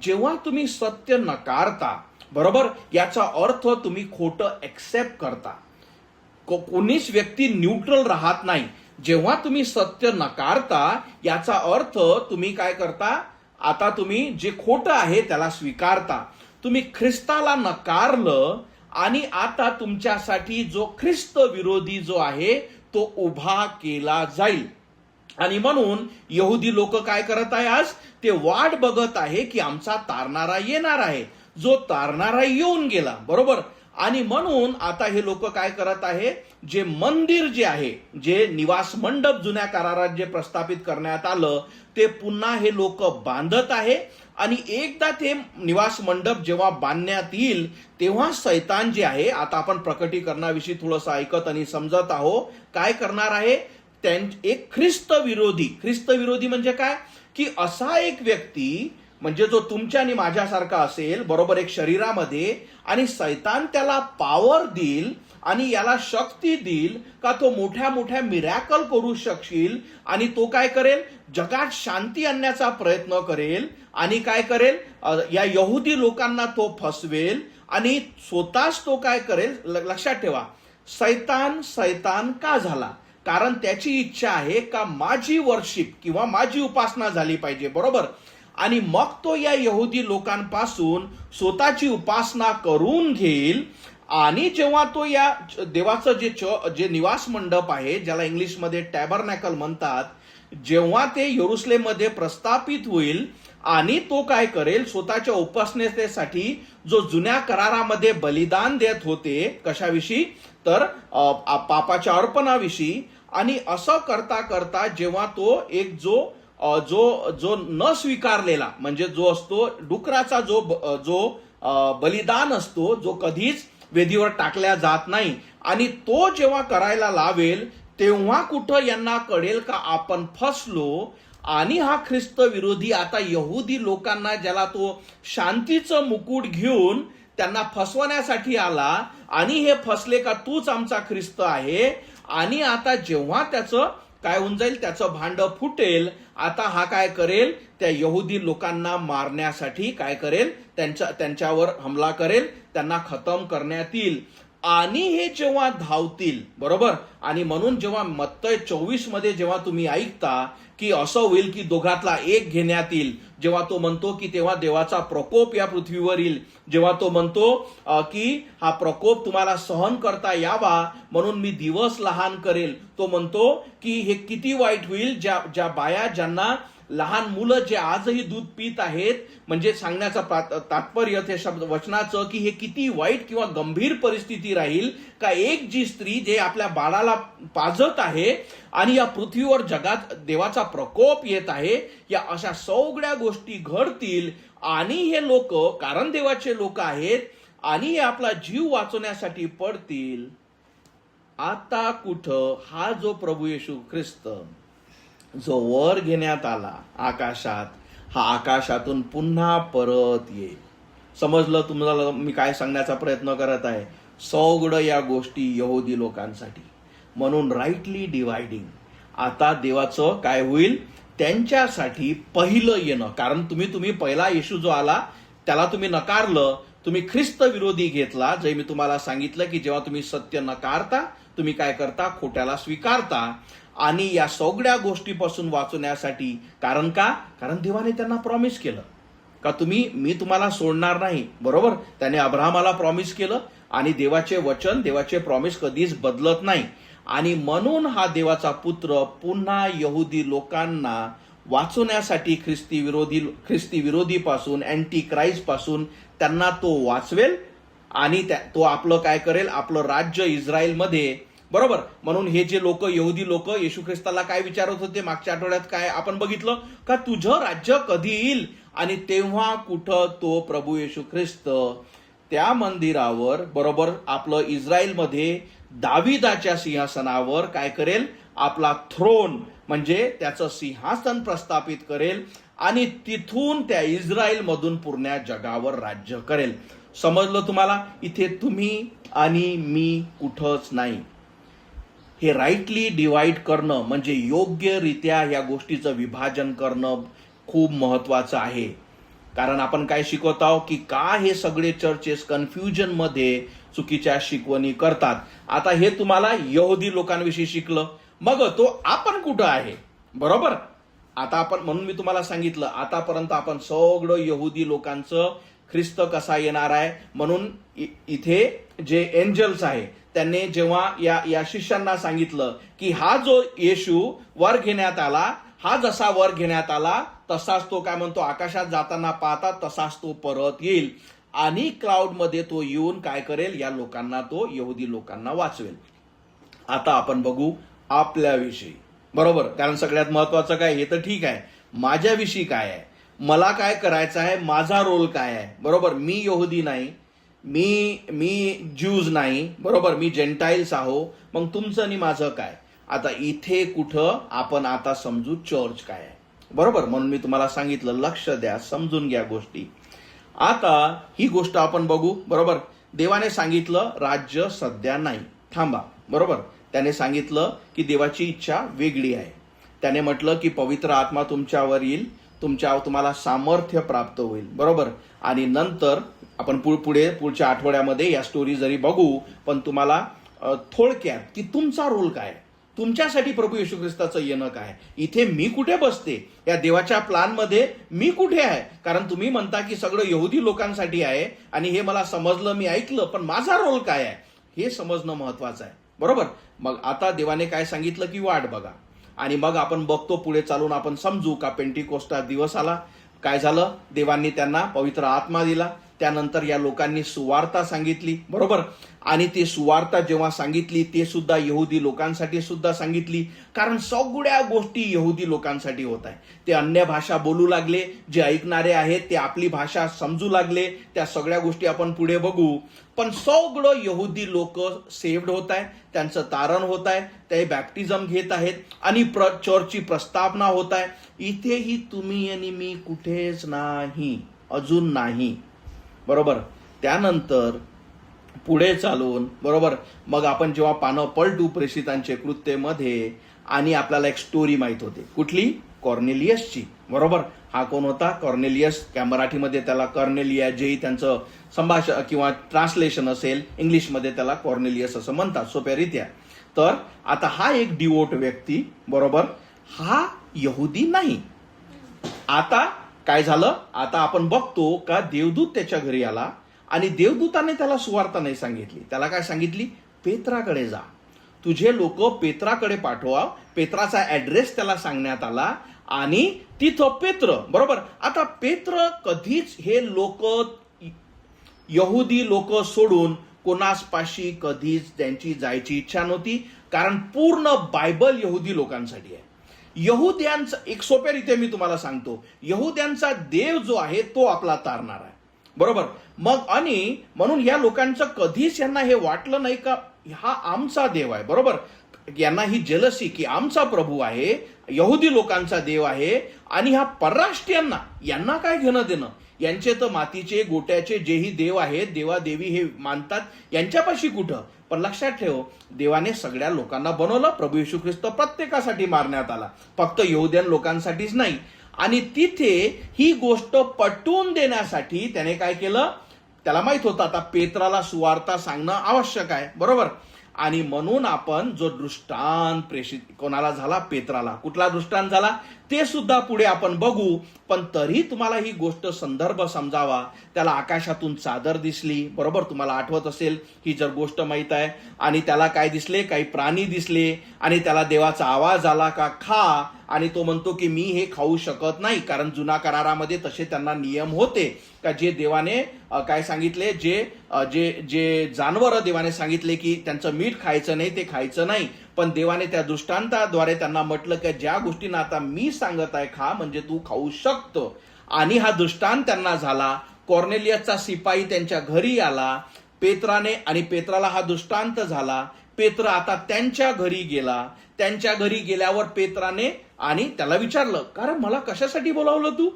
जेव्हा तुम्ही सत्य नकारता, बरोबर, याचा अर्थ तुम्ही खोटं एक्सेप्ट करता. कोणीच व्यक्ती न्यूट्रल राहत नाही. जेव्हा तुम्ही सत्य नकारता याचा अर्थ तुम्ही काय करता, आता तुम्ही जे खोटं आहे त्याला स्वीकारता. तुम्ही ख्रिस्ताला नकारलं आणि आता तुमच्यासाठी जो ख्रिस्त विरोधी जो आहे तो उभा केला जाईल. आणि म्हणून यहुदी लोक काय करत आहे आज? ते वाट बघत आहे की आमचा तारणारा येणार आहे, जो तारणारा येऊन गेला, बरोबर. आणि म्हणून आता हे लोक काय करत आहे? जे मंदिर जे आहे, जे निवास मंडप जुन्या करारात जे प्रस्थापित करण्यात आलं, ते पुन्हा हे लोक बांधत आहे. आणि एकदा ते निवास मंडप जेव्हा बांधण्यात येईल तेव्हा सैतान जे आहे, आता आपण प्रकटीकरणाविषयी थोडंसं ऐकत आणि समजत आहोत, काय करणार आहे? एक ख्रिस्त विरोधी म्हणजे काय? की असा एक व्यक्ती म्हणजे जो तुमच्या आणि माझ्यासारखा असेल, बरोबर, एक शरीरामध्ये, आणि सैतान त्याला पॉवर देईल आणि याला शक्ती देईल का तो मोठ्या मोठ्या मिरॅकल करू शकशील. आणि तो काय करेल? जगात शांती आणण्याचा प्रयत्न करेल. आणि काय करेल? या यहुदी लोकांना तो फसवेल आणि स्वतःच तो काय करेल? लक्षात ठेवा, सैतान का झाला? कारण त्याची इच्छा आहे का माझी वर्शिप किंवा माझी उपासना झाली पाहिजे, बरोबर. आणि मग तो या यहुदी लोकांपासून स्वतःची उपासना करून घेईल. आणि जेव्हा तो या देवाचं जे निवास मंडप आहे, ज्याला इंग्लिशमध्ये टॅबरनॅकल म्हणतात, जेव्हा ते यरुशलेममध्ये प्रस्थापित होईल आणि तो काय करेल? स्वतःच्या उपासनेसाठी जो जुन्या करारामध्ये बलिदान देत होते, कशाविषयी? तर पापाच्या अर्पणाविषयी. आणि असं करता करता जेव्हा तो एक जो न स्वीकारलेला म्हणजे जो असतो डुकराचा जो बलिदान असतो, जो कधीच वेदीवर टाकल्या जात नाही, आणि तो जेव्हा करायला लावेल तेव्हा कुठं यांना कळेल का आपण फसलो. आणि हा ख्रिस्त विरोधी आता यहुदी लोकांना, ज्याला तो शांतीचं मुकुट घेऊन त्यांना फसवण्यासाठी आला, आणि हे फसले का तूच आमचा ख्रिस्त आहे. आणि आता जेव्हा त्याचं काय होऊन जाईल? त्याचं भांड फुटेल. आता हा काय करेल? त्या यहुदी लोकांना मारण्यासाठी काय करेल? त्यांच्यावर हमला करेल, त्यांना खतम करण्यात येईल. आणि हे जेव्हा धावतील, बरोबर. आणि म्हणून जेव्हा मत्तय 24 मध्ये जेव्हा तुम्ही ऐकता की असं होईल की दोघातला एक घेण्यात येईल, जेव्हा तो म्हणतो की तेव्हा देवाचा प्रकोप या पृथ्वीवर येईल, जेव्हा तो म्हणतो की हा प्रकोप तुम्हाला सहन करता यावा म्हणून मी दिवस लहान करेल, तो म्हणतो की हे किती वाईट होईल ज्या बाया, ज्यांना लहान मुलं जे आजही दूध पित आहेत, म्हणजे सांगण्याचं तात्पर्य ते शब्द वचनाचं की हे किती वाईट किंवा गंभीर परिस्थिती राहील का एक जी स्त्री जे आपल्या बाळाला पाजत आहे आणि या पृथ्वीवर जगात देवाचा प्रकोप येत आहे, या अशा सगळ्या गोष्टी घडतील. आणि हे लोक, कारण देवाचे लोक आहेत, आणि हे आपला जीव वाचवण्यासाठी पडतील. आता कुठं हा जो प्रभू येशू ख्रिस्त जो वर घेण्यात आला आकाशात, हा आकाशातून पुन्हा परत येईल. समजलं तुम्हाला मी काय सांगण्याचा प्रयत्न करत आहे? सगळं या गोष्टी यहुदी लोकांसाठी. म्हणून राईटली डिवायडिंग आता देवाचं काय होईल? त्यांच्यासाठी पहिलं येणं. कारण तुम्ही पहिला येशू जो आला त्याला तुम्ही नकारलं, तुम्ही ख्रिस्त विरोधी घेतला. जे मी तुम्हाला सांगितलं की जेव्हा तुम्ही सत्य नकारता, तुम्ही काय करता? खोट्याला स्वीकारता. आणि या सगळ्या गोष्टीपासून वाचवण्यासाठी, कारण देवाने त्यांना प्रॉमिस केलं का मी तुम्हाला सोडणार नाही, बरोबर. त्याने अब्राहमाला प्रॉमिस केलं आणि देवाचे वचन, देवाचे प्रॉमिस कधीच बदलत नाही. आणि म्हणून हा देवाचा पुत्र पुन्हा यहुदी लोकांना वाचवण्यासाठी ख्रिस्ती विरोधीपासून, अँटी क्राइस्ट पासून त्यांना तो वाचवेल. आणि तो आपलं काय करेल? आपलं राज्य इस्रायलमध्ये, बरोबर. म्हणून हे जे लोक, यहुदी लोक, येशू ख्रिस्ताला काय विचारत होते? मागच्या आठवड्यात काय आपण बघितलं का? तुझं राज्य कधी येईल? आणि तेव्हा कुठं तो प्रभू येशू ख्रिस्त त्या मंदिरावर, बरोबर, आपलं इस्रायलमध्ये दाविदाच्या सिंहासनावर काय करेल? आपला थ्रोन म्हणजे त्याचं सिंहासन प्रस्थापित करेल आणि तिथून त्या इस्रायलमधून पूर्ण जगावर राज्य करेल. समजलं तुम्हाला? इथे तुम्ही आणि मी कुठंच नाही. हे राईटली डिवाइड करणं म्हणजे योग्यरित्या या गोष्टीचं विभाजन करणं खूप महत्वाचं आहे. कारण आपण काय शिकवत आहोत की का हे सगळे चर्चेस कन्फ्युजन मध्ये चुकीच्या शिकवणी करतात. आता हे तुम्हाला यहुदी लोकांविषयी शिकलं, मग तो आपण कुठं आहे, बरोबर. आता आपण, म्हणून मी तुम्हाला सांगितलं आतापर्यंत आपण सगळं यहुदी लोकांचं ख्रिस्त कसा येणार आहे म्हणून इथे जे एंजल्स आहे त्यांनी जेव्हा या शिष्यांना सांगितलं की हा जो येशू वर घेण्यात आला, हा जसा वर घेण्यात आला तसाच तो काय म्हणतो, आकाशात जाताना पाहता तसाच तो परत येईल आणि क्लाउडमध्ये तो येऊन काय करेल, या लोकांना, तो यहुदी लोकांना वाचवेल. आता आपण बघू आपल्याविषयी, बरोबर. कारण सगळ्यात महत्वाचं काय, हे तर ठीक आहे, माझ्याविषयी काय आहे, मला काय करायचं आहे, माझा रोल काय आहे, बरोबर. मी यहुदी नाही, मी ज्यूज नाही, बरोबर, मी जेंटाईल्स आहो, मग तुमचं आणि माझं काय. आता इथे कुठं आपण आता समजू चर्च काय आहे, बरोबर. म्हणून मी तुम्हाला सांगितलं, लक्ष द्या, समजून घ्या गोष्टी. आता ही गोष्ट आपण बघू, बरोबर. देवाने सांगितलं राज्य सध्या नाही, थांबा, बरोबर. त्याने सांगितलं की देवाची इच्छा वेगळी आहे. त्याने म्हटलं की पवित्र आत्मा तुमच्यावर येईल, तुम्हाला सामर्थ्य प्राप्त होईल, बरोबर. आणि नंतर आपण पुढच्या आठवड्यामध्ये या स्टोरी जरी बघू, पण तुम्हाला थोडक्यात की तुमचा रोल काय, तुमच्यासाठी प्रभू येशू ख्रिस्ताचं येणं काय, इथे मी कुठे बसते, या देवाच्या प्लॅनमध्ये मी कुठे आहे. कारण तुम्ही म्हणता की सगळं यहुदी लोकांसाठी आहे आणि हे मला समजलं, मी ऐकलं, पण माझा रोल काय आहे हे समजणं महत्वाचं आहे, बरोबर. मग आता देवाने काय सांगितलं की वाट बघा. आणि मग आपण बघतो पुढे चालून आपण समजू का पेंटिकोस्ता दिवस आला, काय झालं, देवांनी त्यांना पवित्र आत्मा दिला, त्यानंतर या लोकांनी सुवार्ता सांगितली, बरोबर. आणि ती सुवार्ता जेव्हा सांगितली ते सुद्धा यहुदी लोकांसाठी सुद्धा सांगितली, कारण सगळ्या गोष्टी यहुदी लोकांसाठी होत आहे. ते अन्य भाषा बोलू लागले, जे ऐकणारे आहेत ते आपली भाषा समजू लागले, त्या सगळ्या गोष्टी आपण पुढे बघू. पण सगळं यहुदी लोक सेव्ड होत आहे, त्यांचं तारण होत आहे, ते बॅप्टिझम घेत आहेत आणि चर्चची प्रस्तावना होत आहे. इथेही तुम्ही आणि मी कुठेच नाही, अजून नाही, बरोबर. त्यानंतर पुढे चालून, बरोबर, मग आपण जेव्हा पानं पलटू प्रेषितांचे कृत्यमध्ये, आणि आपल्याला एक स्टोरी माहित होते, कुठली, कॉर्नेलियसची, बरोबर. हा कोण होता, कॉर्नेलियस. मराठीमध्ये त्याला कॉर्नेलिया, जेही त्यांचं संभाषण किंवा ट्रान्सलेशन असेल, इंग्लिशमध्ये त्याला कॉर्नेलियस असं म्हणतात सोप्यारित्या. तर आता हा एक डिवोट व्यक्ती, बरोबर, हा यहुदी नाही. आता काय झालं, आता आपण बघतो का देवदूत त्याच्या घरी आला आणि देवदूताने त्याला सुवार्ता नाही सांगितली. त्याला काय सांगितली, पेत्राकडे जा, तुझे लोक पेत्राकडे पाठवा. पेत्राचा ऍड्रेस त्याला सांगण्यात आला आणि तिथं पेत्र, बरोबर. आता पेत्र कधीच हे लोक, यहुदी लोक सोडून कोणासपाशी कधीच त्यांची जायची इच्छा नव्हती, कारण पूर्ण बायबल यहुदी लोकांसाठी आहे. यहुद्यांचा, एक सोप्या रीते मी तुम्हाला सांगतो, यहुद्यांचा देव जो आहे तो आपला तारणार आहे, बरोबर. मग आणि म्हणून या लोकांचं कधीच यांना हे वाटलं नाही का हा आमचा देव आहे, बरोबर. यांना ही जेलसी की आमचा प्रभू आहे, यहुदी लोकांचा देव आहे, आणि ह्या परराष्ट्रीयांना, यांना काय घेणं देणं, यांचे तर मातीचे गोट्याचे जेही देव आहेत, देवादेवी हे मानतात, यांच्यापाशी कुठं. पण लक्षात ठेव, देवाने सगळ्या लोकांना बनवलं. प्रभू येशू ख्रिस्त प्रत्येकासाठी मारण्यात आला, फक्त यहुद्यान लोकांसाठीच नाही. आणि तिथे ही गोष्ट पटवून देण्यासाठी त्याने काय केलं, त्याला माहित होतं आता पेत्राला सुवार्ता सांगणं आवश्यक आहे, बरोबर. आणि म्हणून आपण जो दृष्टांत प्रेषित कोणाला झाला, पेत्राला. कुठला दृष्टांत झाला ते सुद्धा पुढे आपण बघू, पण तरी तुम्हाला ही गोष्ट संदर्भ समजावा. त्याला आकाशातून चादर दिसली, बरोबर, तुम्हाला आठवत असेल ही जर गोष्ट माहित आहे. आणि त्याला काय दिसले, काही प्राणी दिसले, आणि त्याला देवाचा आवाज आला का खा, आणि तो म्हणतो की मी हे खाऊ शकत नाही, कारण जुना करारामध्ये तसे त्यांना नियम होते का जे देवाने काय सांगितले, जे जानवर देवाने सांगितले की त्यांचं मीठ खायचं नाही, ते खायचं नाही. पण देवाने त्या दृष्टांताद्वारे त्यांना म्हटलं की ज्या गोष्टींना आता मी सांगत आहे खा, म्हणजे तू खाऊ शकतो. आणि हा दृष्टांत त्यांना झाला. कॉर्नेलियसचा शिपाई त्यांच्या घरी आला पेत्राने, आणि पेत्राला हा दृष्टांत झाला. पेत्र आता त्यांच्या घरी गेला. त्यांच्या घरी गेल्यावर पेत्राने आणि त्याला विचारलं, कारण मला कशासाठी बोलावलं तू.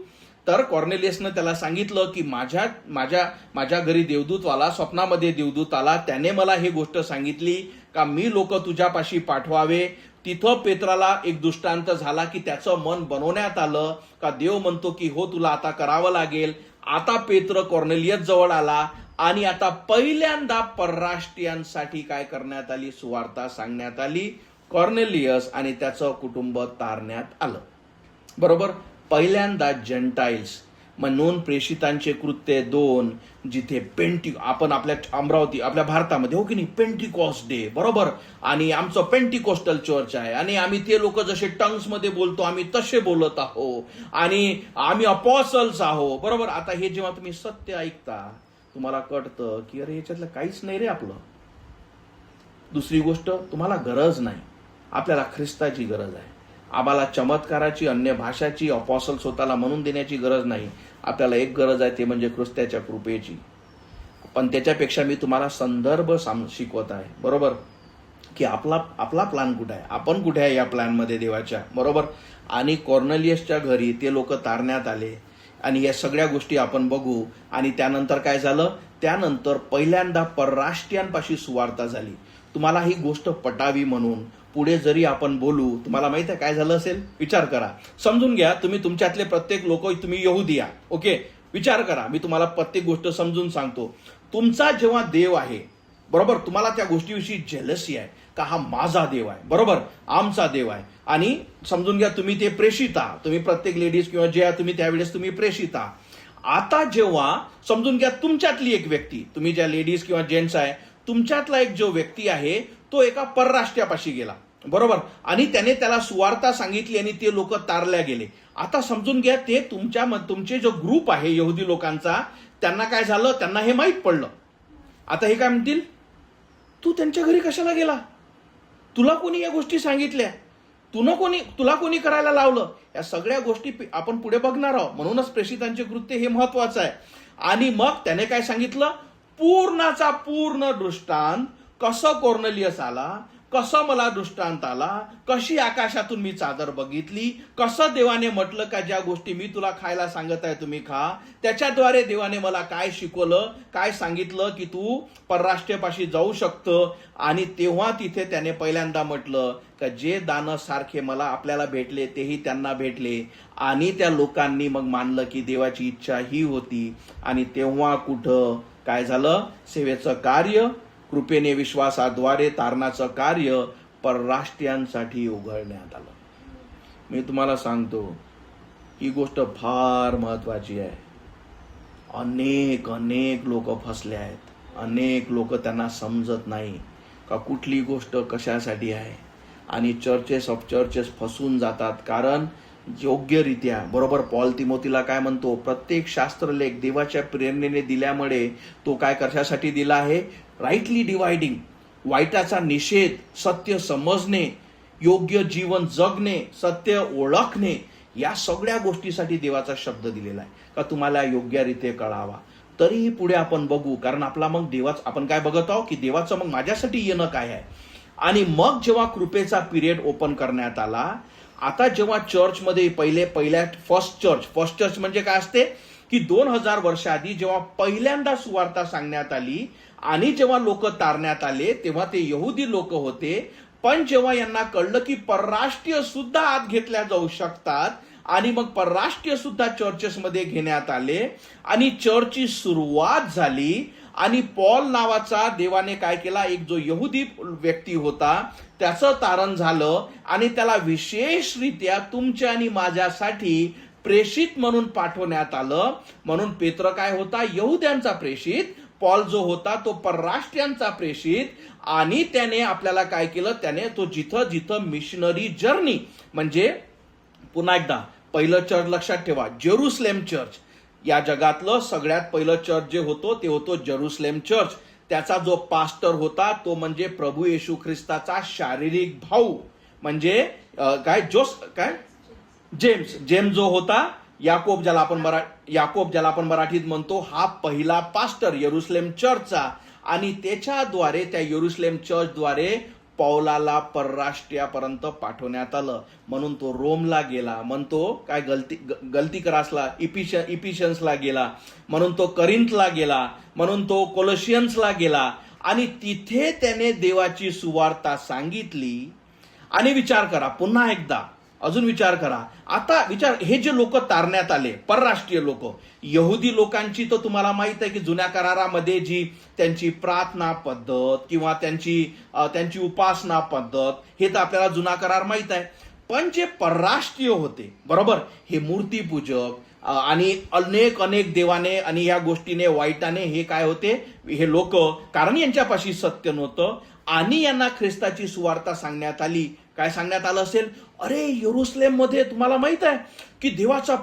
तर कॉर्नेलियसनं त्याला सांगितलं की माझ्या घरी देवदूत आला, स्वप्नामध्ये देवदूत आला, त्याने मला ही गोष्ट सांगितली का मी लोक तुझ्यापाशी पाठवावे. तिथं पेत्राला एक दृष्टांत झाला की त्याचं मन बनवण्यात आलं का देव म्हणतो की हो तुला आता करावं लागेल. आता पेत्र कॉर्नेलियस जवळ आला आणि आता पहिल्यांदा परराष्ट्रीयांसाठी काय करण्यात आली, सुवार्ता सांगण्यात आली. कॉर्नेलियस आणि त्याचं कुटुंब तारण्यात आलं, बरोबर. पहिल्यांदा जेंटाईल्स, म्हणून प्रेषितांचे कृत्य 2 जिथे आपण आपल्या अमरावती आपल्या भारतामध्ये हो की नाही पेंटिकॉस्ट डे बरोबर आणि आमचं पेंटिकॉस्टल चर्च आहे आणि आम्ही ते लोक जसे टंग्स मध्ये बोलतो आम्ही तसे बोलत आहो आणि आम्ही अपॉसल्स आहो बरोबर. आता हे जेव्हा तुम्ही सत्य ऐकता तुम्हाला कळतं की अरे याच्यातलं काहीच नाही रे आपलं. दुसरी गोष्ट तुम्हाला गरज नाही, आपल्याला ख्रिस्ताची गरज आहे. आम्हाला चमत्काराची अन्य भाषाची अपॉसल स्वतःला म्हणून देण्याची गरज नाही. आपल्याला एक गरज आहे ते म्हणजे ख्रिस्ताच्या कृपेची. पण त्याच्यापेक्षा मी तुम्हाला संदर्भ शिकवत आहे बरोबर की आपला प्लॅन कुठे आहे, आपण कुठे आहे या प्लॅनमध्ये देवाच्या बरोबर. आणि कॉर्नेलियसच्या घरी ते लोक तारण्यात आले आणि या सगळ्या गोष्टी आपण बघू. आणि त्यानंतर काय झालं, त्यानंतर पहिल्यांदा परराष्ट्रीयांपाशी सुवार्ता झाली. तुम्हाला ही गोष्ट पटावी म्हणून पुढे जरी आपण बोलू, तुम्हाला माहित आहे काय झालं असेल, विचार करा, समजून घ्या. तुम्ही तुमच्यातले प्रत्येक लोक तुम्ही यहुदी या ओके, विचार करा. मी तुम्हाला प्रत्येक गोष्ट समजून सांगतो. तुमचा जेव्हा देव आहे बरोबर, तुम्हाला त्या गोष्टीविषयी जेलसी आहे का हा माझा देव आहे बरोबर, आमचा देव आहे. आणि समजून घ्या तुम्ही ते प्रेषिता, तुम्ही प्रत्येक लेडीज किंवा जे तुम्ही त्यावेळेस तुम्ही प्रेषिता. आता जेव्हा समजून घ्या तुमच्यातली एक व्यक्ती, तुम्ही ज्या लेडीज किंवा जेंट्स आहे तुमच्यातला एक जो व्यक्ती आहे तो एका परराष्ट्रापाशी गेला बरोबर आणि त्याने त्याला सुवार्ता सांगितली आणि ते लोक तारल्या गेले. आता समजून घ्या ते तुमचे जो ग्रुप आहे यहुदी लोकांचा, त्यांना काय झालं, त्यांना हे माहीत पडलं. आता हे काय म्हणतील, तू त्यांच्या घरी कशाला गेला, तुला कोणी या गोष्टी सांगितल्या, तुला कोणी करायला लावलं. या सगळ्या गोष्टी आपण पुढे बघणार आहोत. म्हणूनच प्रेषितांचे कृत्य हे महत्वाचं आहे. आणि मग त्याने काय सांगितलं, पूर्णाचा पूर्ण दृष्टांत, कसं कॉर्नेलियस आला, कसं मला दृष्टांत आला, कशी आकाशातून मी चादर बघितली, कसं देवाने म्हटलं का ज्या गोष्टी मी तुला खायला सांगत आहे तुम्ही खा, त्याच्याद्वारे देवाने मला काय शिकवलं, काय सांगितलं की तू परराष्ट्रीयपाशी जाऊ शकतं. आणि तेव्हा तिथे त्याने पहिल्यांदा म्हटलं का जे दानं सारखे मला आपल्याला भेटले तेही त्यांना भेटले. आणि त्या लोकांनी मग मानलं की देवाची इच्छा ही होती. आणि तेव्हा कुठं काय झालं, सेवेचं कार्य, कृपेने विश्वासाद्वारे तारणाचं कार्य परराष्ट्रीयांसाठी उघडण्यात आलं. मी तुम्हाला सांगतो ही गोष्ट फार महत्वाची आहे. अनेक लोक फसले आहेत. अनेक लोक त्यांना समजत नाही का कुठली गोष्ट कशासाठी आहे. आणि चर्चेस ऑफ चर्चेस फसून जातात. कारण योग्यरित्या बरोबर पॉल तिमोथीला काय म्हणतो, प्रत्येक शास्त्रलेख देवाच्या प्रेरणेने दिल्यामुळे तो काय कशासाठी दिला आहे, राईटली डिवायडिंग, वाईटाचा निषेध, सत्य समजणे, योग्य जीवन जगणे, सत्य ओळखणे, या सगळ्या गोष्टीसाठी देवाचा शब्द दिलेला आहे का तुम्हाला योग्यरित्या कळावा. तरीही पुढे आपण बघू, कारण आपला मग देवाच आपण काय बघत आहोत की देवाचं मग माझ्यासाठी येणं काय आहे. आणि मग जेव्हा कृपेचा पिरियड ओपन करण्यात आला, आता जेव्हा चर्चमध्ये पहिल्या फर्स्ट चर्च म्हणजे काय असते की 2000 वर्षाआधी जेव्हा पहिल्यांदा सुवार्ता सांगण्यात आली आणि जेव्हा लोक तारण्यात आले तेव्हा ते यहुदी लोक होते. पण जेव्हा यांना कळलं की परराष्ट्रीय सुद्धा आत घेतल्या जाऊ शकतात आणि मग परराष्ट्रीय सुद्धा चर्चेसमध्ये घेण्यात आले आणि चर्चची सुरुवात झाली. आणि पॉल नावाचा देवाने काय केला, एक जो यहुदी व्यक्ती होता त्याचं तारण झालं आणि त्याला विशेषरित्या तुमच्या आणि माझ्यासाठी प्रेषित म्हणून पाठवण्यात आलं. म्हणून पेत्र काय होता, यहुद्यांचा प्रेषित. पॉल जो होता तो परराष्ट्रीयांचा प्रेषित. आणि त्याने आपल्याला काय केलं, त्याने तो जिथं मिशनरी जर्नी, म्हणजे पुन्हा एकदा पहिलं चर्च लक्षात ठेवा, जेरुसलेम चर्च, या जगातलं सगळ्यात पहिलं चर्च जे होतं ते होतं जेरुसलेम चर्च. त्याचा जो पास्टर होता तो म्हणजे प्रभू येशू ख्रिस्ताचा शारीरिक भाऊ, म्हणजे जेम्स जो होता, याकोब ज्याला आपण मराठीत म्हणतो, हा पहिला पास्टर यरुसलेम चर्चचा. आणि त्याच्याद्वारे त्या यरुसलेम चर्चद्वारे पौलाला परराष्ट्रीयापर्यंत पाठवण्यात आलं. म्हणून तो रोमला गेला, म्हणतो काय गलती करासला इफिशियन्सला गेला, म्हणून तो करिंथला गेला, म्हणून तो कोलोशियन्सला गेला आणि तिथे त्याने देवाची सुवार्ता सांगितली. आणि विचार करा, पुन्हा एकदा अजून विचार करा. आता हे जे लोक तारण्यात आले, परराष्ट्रीय लोक, यहुदी लोकांची तर तुम्हाला माहित आहे की जुन्या करारामध्ये जी त्यांची प्रार्थना पद्धत किंवा त्यांची उपासना पद्धत, हे तर आपल्याला जुना करार माहित आहे. पण जे परराष्ट्रीय होते, बरोबर, हे मूर्तीपूजक आणि अनेक अनेक देवाने आणि या गोष्टीने वाईटाने हे काय होते, हे लोक, कारण यांच्यापाशी सत्य नव्हतं आणि यांना ख्रिस्ताची सुवार्ता सांगण्यात आली. काय सांगण्यात आलं असेल? अरे, यरुसलेम मध्ये तुम्हाला माहित आहे की देवाचा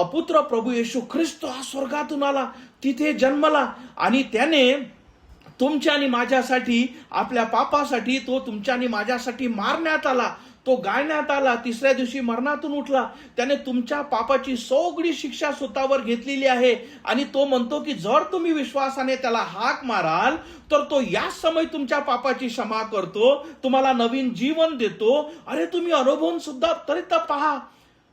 पुत्र प्रभू येशू ख्रिस्त हा स्वर्गातून आला, तिथे जन्मला आणि त्याने तुमच्या आणि माझ्यासाठी, आपल्या पापासाठी तो तुमच्या आणि माझ्यासाठी मारण्यात आला, तो गाळण्यात आला, तिसऱ्या दिवशी मरणातून उठला, त्याने तुमच्या पापाची सगळी शिक्षा स्वतःवर घेतलेली आहे. आणि तो म्हणतो की जर तुम्ही विश्वासाने त्याला हाक माराल तर तो याच समय तुमच्या पापाची क्षमा करतो, तुम्हाला नवीन जीवन देतो. अरे, तुम्ही अनुभवून सुद्धा तरी तर पहा.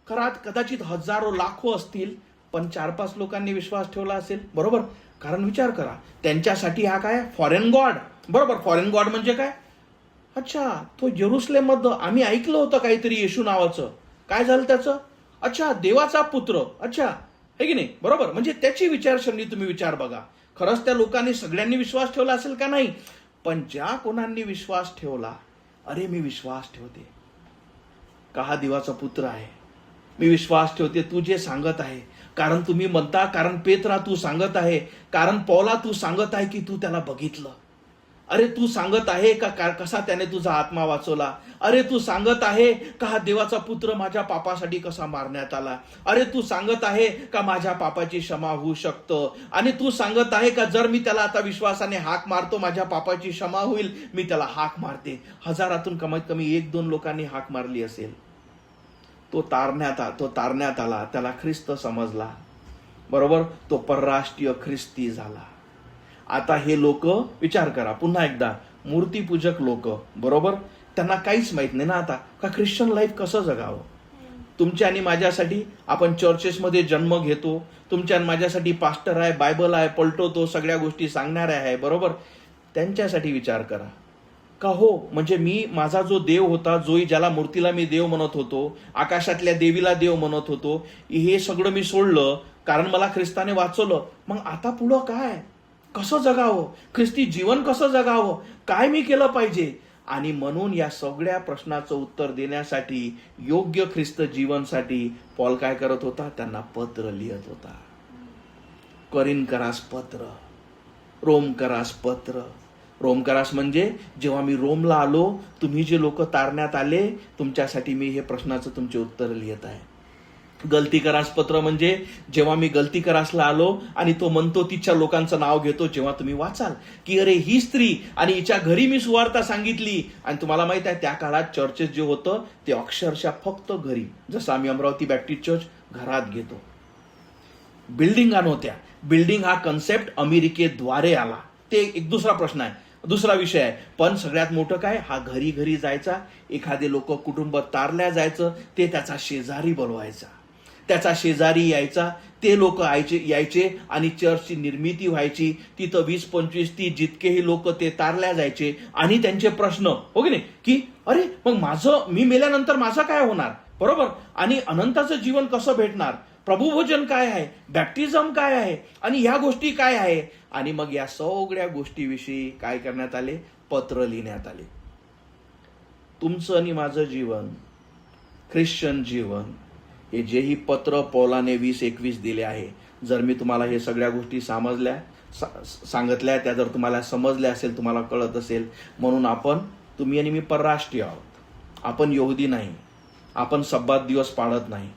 कदाचित हजारो लाखो असतील, पण 4-5 लोकांनी विश्वास ठेवला असेल, बरोबर. कारण विचार करा, त्यांच्यासाठी हा काय फॉरेन गॉड, बरोबर. फॉरेन गॉड म्हणजे काय? अच्छा, तो जेरुसलेम मध्ये आम्ही ऐकलं होतं काहीतरी येशू नावाचं, काय झालं त्याचं? अच्छा, देवाचा पुत्र, अच्छा, है की नाही, बरोबर. म्हणजे त्याची विचारसरणी तुम्ही विचार बघा. खरंच त्या लोकांनी सगळ्यांनी विश्वास ठेवला असेल का? नाही. पण ज्या कोणांनी विश्वास ठेवला, अरे मी विश्वास ठेवते का हा देवाचा पुत्र आहे, मी विश्वास ठेवते तू जे सांगत आहे, कारण तुम्ही म्हणता, कारण पेत्रा तू सांगत आहे, कारण पौला तू सांगत आहे की तू त्याला बघितलं. अरे, तू सांगत आहे का कसा त्याने तुझा आत्मा वाचवला. अरे, तू सांगत आहे का हा देवाचा पुत्र माझ्या पापासाठी कसा मारण्यात आला. अरे, तू सांगत आहे का माझ्या पापाची क्षमा होऊ शकतं. आणि तू सांगत आहे का जर मी त्याला आता विश्वासाने हाक मारतो माझ्या पापाची क्षमा होईल, मी त्याला हाक मारते. हजारातून कमीत कमी 1-2 लोकांनी हाक मारली असेल. तो तारण्यात आला, त्याला ख्रिस्त समजला, बरोबर. तो परराष्ट्रीय ख्रिस्ती झाला. आता हे लोक विचार करा पुन्हा एकदा, मूर्तीपूजक लोक, बरोबर. त्यांना काहीच माहित नाही ना आता का ख्रिश्चन लाईफ कसं जगावं. तुमच्या आणि माझ्यासाठी आपण चर्चेसमध्ये जन्म घेतो, तुमच्या आणि माझ्यासाठी पास्टर आहे, बायबल आहे, पलटवतो, सगळ्या गोष्टी सांगणाऱ्या आहे, बरोबर. त्यांच्यासाठी विचार करा का हो, म्हणजे मी माझा जो देव होता, ज्याला मूर्तीला मी देव म्हणत होतो, आकाशातल्या देवीला देव म्हणत होतो, हे सगळं मी सोडलं कारण मला ख्रिस्ताने वाचवलं. मग आता पुढं काय, कसं जगावं, ख्रिस्ती जीवन कसं जगावं, काय मी केलं पाहिजे. आणि म्हणून या सगळ्या प्रश्नाचं उत्तर देण्यासाठी, योग्य ख्रिस्त जीवनसाठी पॉल काय करत होता, त्यांना पत्र लिहित होता. करिन्थकरास पत्र, रोमकरास पत्र. रोमकरास म्हणजे जेव्हा मी रोमला आलो, तुम्ही जे लोक तारण्यात आले, तुमच्यासाठी मी हे प्रश्नाचं तुमचे उत्तर लिहित आहे. गलतीकरास पत्र म्हणजे जेव्हा मी गलतीकरासला आलो आणि तो म्हणतो, तिच्या लोकांचं नाव घेतो, जेव्हा तुम्ही वाचाल की अरे ही स्त्री आणि हिच्या घरी मी सुवार्ता सांगितली. आणि तुम्हाला माहित आहे त्या काळात चर्चेस जे होतं ते अक्षरशः फक्त घरी, जसं आम्ही अमरावती बॅप्टिस्ट चर्च घरात घेतो, बिल्डिंगा नव्हत्या. बिल्डिंग हा कन्सेप्ट अमेरिकेद्वारे आला, ते एक दुसरा प्रश्न आहे, दुसरा विषय आहे. पण सगळ्यात मोठं काय, हा घरी घरी जायचा, एखादे लोक कुटुंब तारल्या जायचं, ते त्याचा शेजारी बोलवायचा, त्याचा शेजारी यायचा, ते लोक यायचे आणि चर्चची निर्मिती व्हायची. तिथं 20-25-30 जितकेही लोक ते तारल्या जायचे आणि त्यांचे प्रश्न, हो की नाही, की अरे मग मी मेल्यानंतर माझं काय होणार, बरोबर. आणि अनंताचं जीवन कसं भेटणार, प्रभुभोजन काय आहे, बॅप्टिझम काय आहे आणि ह्या गोष्टी काय आहे. आणि मग या सगळ्या गोष्टीविषयी काय करण्यात आले, पत्र लिहिण्यात आले. तुमचं आणि माझं जीवन, ख्रिश्चन जीवन, हे जेही पत्र पौलाने 20-21 दिले आहे, जर मी तुम्हाला हे सगळ्या गोष्टी सांगितल्या, त्या जर तुम्हाला समजल्या असेल, तुम्हाला कळत असेल, म्हणून तुम्ही आणि मी परराष्ट्रीय आहोत. आपण यहुदी नाही, आपण सब्बात दिवस पाळत नाही,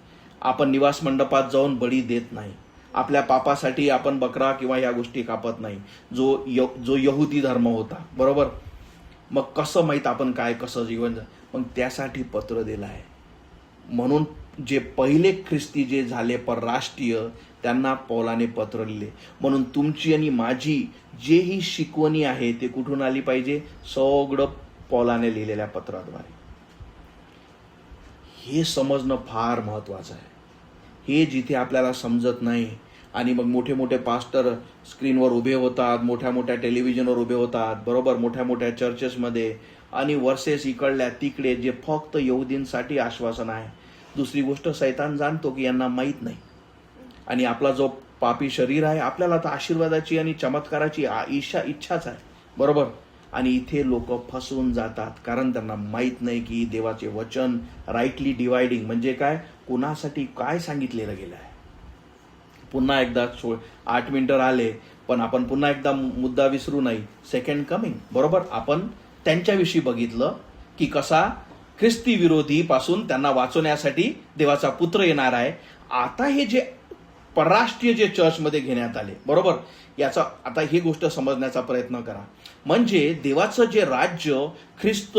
आपण निवास मंडपात जाऊन बळी देत नाही, आपल्या पापासाठी आपण बकरा किंवा या गोष्टी कापत नाही, जो यहुदी धर्म होता, बरोबर. मग कसं माहित आपण काय कसं जीवन, मग त्यासाठी पत्र दिलं आहे. म्हणून जे पहिले ख्रिस्ती जे झाले परराष्ट्रीय, त्यांना पौलाने पत्र लिहिले. म्हणून तुमची आणि माझी जे ही शिकवणी आहे ते कुठून आली पाहिजे, सगळं पौलाने लिहिलेल्या पत्राद्वारे. हे समजणं फार महत्वाचं आहे. हे जिथे आपल्याला समजत नाही आणि मग मोठे मोठे पास्टर स्क्रीनवर उभे होतात, मोठ्या मोठ्या टेलिव्हिजनवर उभे होतात, बरोबर, मोठ्या मोठ्या चर्चेसमध्ये, आणि वर्सेस इकडल्या तिकडे जे फक्त यहुदींसाठी आश्वासन आहे. दुसरी गोष्ट, सैतान जाणतो की यांना माहीत नाही, आणि आपला जो पापी शरीर आहे, आपल्याला तर आशीर्वादाची आणि चमत्काराची इच्छाच आहे, बरोबर. आणि इथे लोक फसून जातात, कारण त्यांना माहीत नाही की देवाचे वचन राईटली डिवायडिंग म्हणजे काय, कुणासाठी काय सांगितलेलं गेलं आहे. पुन्हा एकदा 8 मिनिटं राहिले, पण आपण पुन्हा एकदा मुद्दा विसरू नाही, सेकंड कमिंग. बरोबर, आपण त्यांच्याविषयी बघितलं की कसा ख्रिस्ती विरोधी पासून त्यांना वाचवण्यासाठी देवाचा पुत्र येणार आहे. आता हे जे परराष्ट्रीय जे चर्चमध्ये घेण्यात आले, बरोबर, याचा आता ही गोष्ट समजण्याचा प्रयत्न करा. म्हणजे देवाचं जे राज्य ख्रिस्त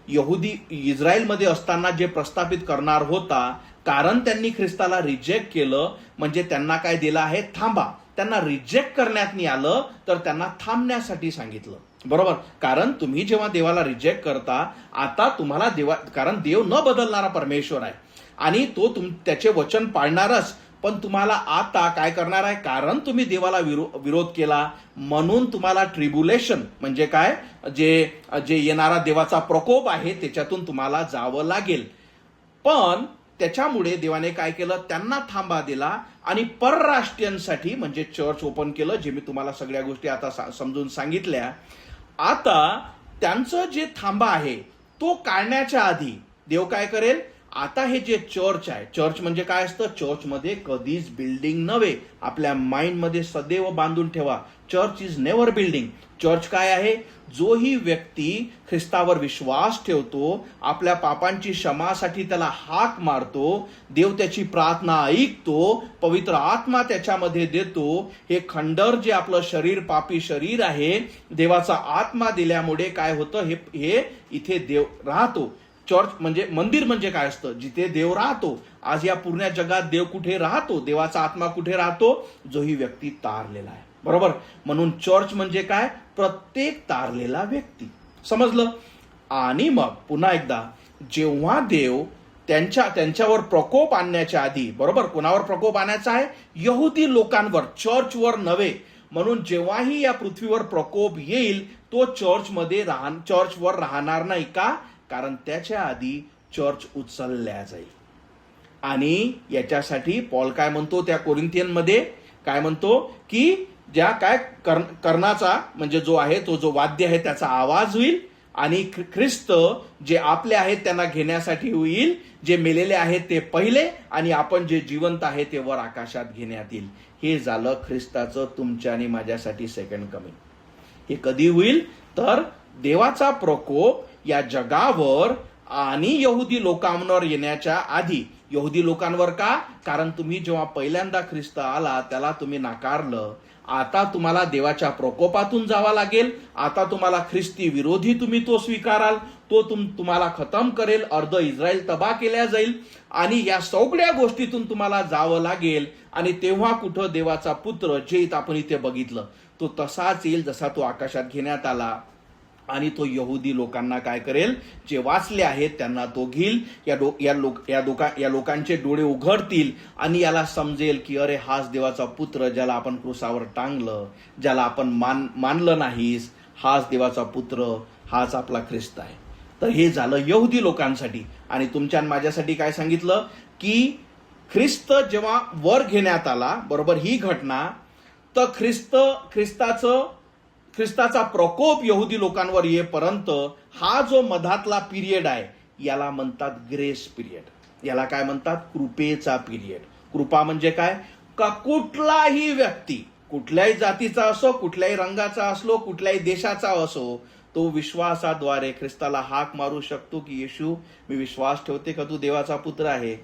यहुदी इस्रायलमध्ये असताना जे प्रस्थापित करणार होता, कारण त्यांनी ख्रिस्ताला रिजेक्ट केलं, म्हणजे त्यांना काय दिलं आहे, थांबा. त्यांना रिजेक्ट करण्यात नाही आलं, तर त्यांना थांबण्यासाठी सांगितलं. बरोबर, कारण तुम्ही जेव्हा देवाला रिजेक्ट करता, आता तुम्हाला कारण देव न बदलणारा परमेश्वर आहे आणि तो त्याचे वचन पाळणारच, पण तुम्हाला आता काय करणार आहे, कारण तुम्ही देवाला विरोध केला म्हणून तुम्हाला ट्रिब्युलेशन म्हणजे काय, जे येणारा देवाचा प्रकोप आहे त्याच्यातून तुम्हाला जावं लागेल. पण त्याच्यामुळे देवाने काय केलं, त्यांना थांबा दिला आणि परराष्ट्रीयांसाठी म्हणजे चर्च ओपन केलं, जे मी तुम्हाला सगळ्या गोष्टी आता समजून सांगितल्या. आता त्यांचं जे थांबा आहे तो काढण्याच्या आधी देव काय करेल, आता हे जे चर्च आहे, चर्च म्हणजे काय असतं, चर्चमध्ये कधीच बिल्डिंग नव्हे. आपल्या माइंडमध्ये सदैव बांधून ठेवा, church is never building. Church काय आहे, जो ही व्यक्ती ख्रिस्तावर विश्वास ठेवतो, आपल्या पापांची क्षमासाठी त्याला हाक मारतो, देव त्याची प्रार्थना ऐकतो, पवित्र आत्मा त्याच्यामध्ये देतो. हे खंडर जे आपलं शरीर, पापी शरीर आहे, देवाचा आत्मा दिल्यामुळे काय होतं, हे इथे देव राहतो. चर्च म्हणजे मंदिर म्हणजे काय असतं, जिथे देव राहतो. आज या पूर्ण जगात देव कुठे राहतो, देवाचा आत्मा कुठे राहतो, जो ही व्यक्ती तारलेला आहे. बरोबर, म्हणून चर्च म्हणजे काय, प्रत्येक तारलेला व्यक्ती. समजलं. आणि मग पुन्हा एकदा, जेव्हा देव त्यांच्यावर प्रकोप आणण्याच्या आधी, बरोबर, कोणावर प्रकोप आणायचा आहे, यहुदी लोकांवर, चर्चवर नव्हे. म्हणून जेव्हाही या पृथ्वीवर प्रकोप येईल, तो चर्चवर राहणार नाही. का, कारण त्याच्या आधी चर्च उचलल्या जाईल. आणि याच्यासाठी पॉल काय म्हणतो, त्या कोरिंथियनमध्ये काय म्हणतो, की ज्या काय कर्णाचा म्हणजे जो आहे, तो जो वाद्य आहे त्याचा आवाज होईल आणि ख्रिस्त जे आपले आहेत त्यांना घेण्यासाठी होईल, जे मेलेले आहेत ते पहिले आणि आपण जे जिवंत आहे ते वर आकाशात घेण्यात येईल. हे झालं ख्रिस्ताचं तुमच्या आणि माझ्यासाठी सेकंड कमिंग. हे कधी होईल, तर देवाचा प्रकोप या जगावर आणि यहुदी लोकांवर येण्याच्या आधी. यहुदी लोकांवर का, कारण तुम्ही जेव्हा पहिल्यांदा ख्रिस्त आला त्याला तुम्ही नाकारलं. आता तुम्हाला देवाच्या प्रकोपातून जावा लागेल. आता तुम्हाला ख्रिस्ती विरोधी तुम्ही तो स्वीकाराल, तो तुम्हाला खतम करेल, अर्ध इस्रायल तबाह केल्या जाईल आणि या सगळ्या गोष्टीतून तुम्हाला जावं लागेल. आणि तेव्हा कुठं देवाचा पुत्र, जे आपण इथे बघितलं, तो तसाच येईल जसा तो आकाशात घेण्यात आला. आणि तो यहुदी लोकांना काय करेल, जे वाचले आहेत त्यांना तो घेईल. या लोकांचे डोळे उघडतील आणि याला समजेल की अरे हाच देवाचा पुत्र, ज्याला आपण क्रुसावर टांगलं, ज्याला आपण मानलं नाहीस, हाच देवाचा पुत्र, हाच आपला ख्रिस्त आहे. तर हे झालं यहुदी लोकांसाठी. आणि तुमच्या माझ्यासाठी काय सांगितलं, की ख्रिस्त जेव्हा वर घेण्यात आला, बरोबर, ही घटना, तर ख्रिस्ताचा प्रकोप यहुदी लोकांवर येईपर्यंत हा जो मधातला पिरियड आहे, याला म्हणतात ग्रेस पिरियड. याला काय म्हणतात, कृपेचा पिरियड. कृपा म्हणजे काय, का कुठलाही व्यक्ती, कुठल्याही जातीचा असो, कुठल्याही रंगाचा असलो, कुठल्याही देशाचा असो, तो विश्वासाद्वारे ख्रिस्ताला हाक मारू शकतो की येशू, मी विश्वास ठेवते का तू देवाचा पुत्र आहे,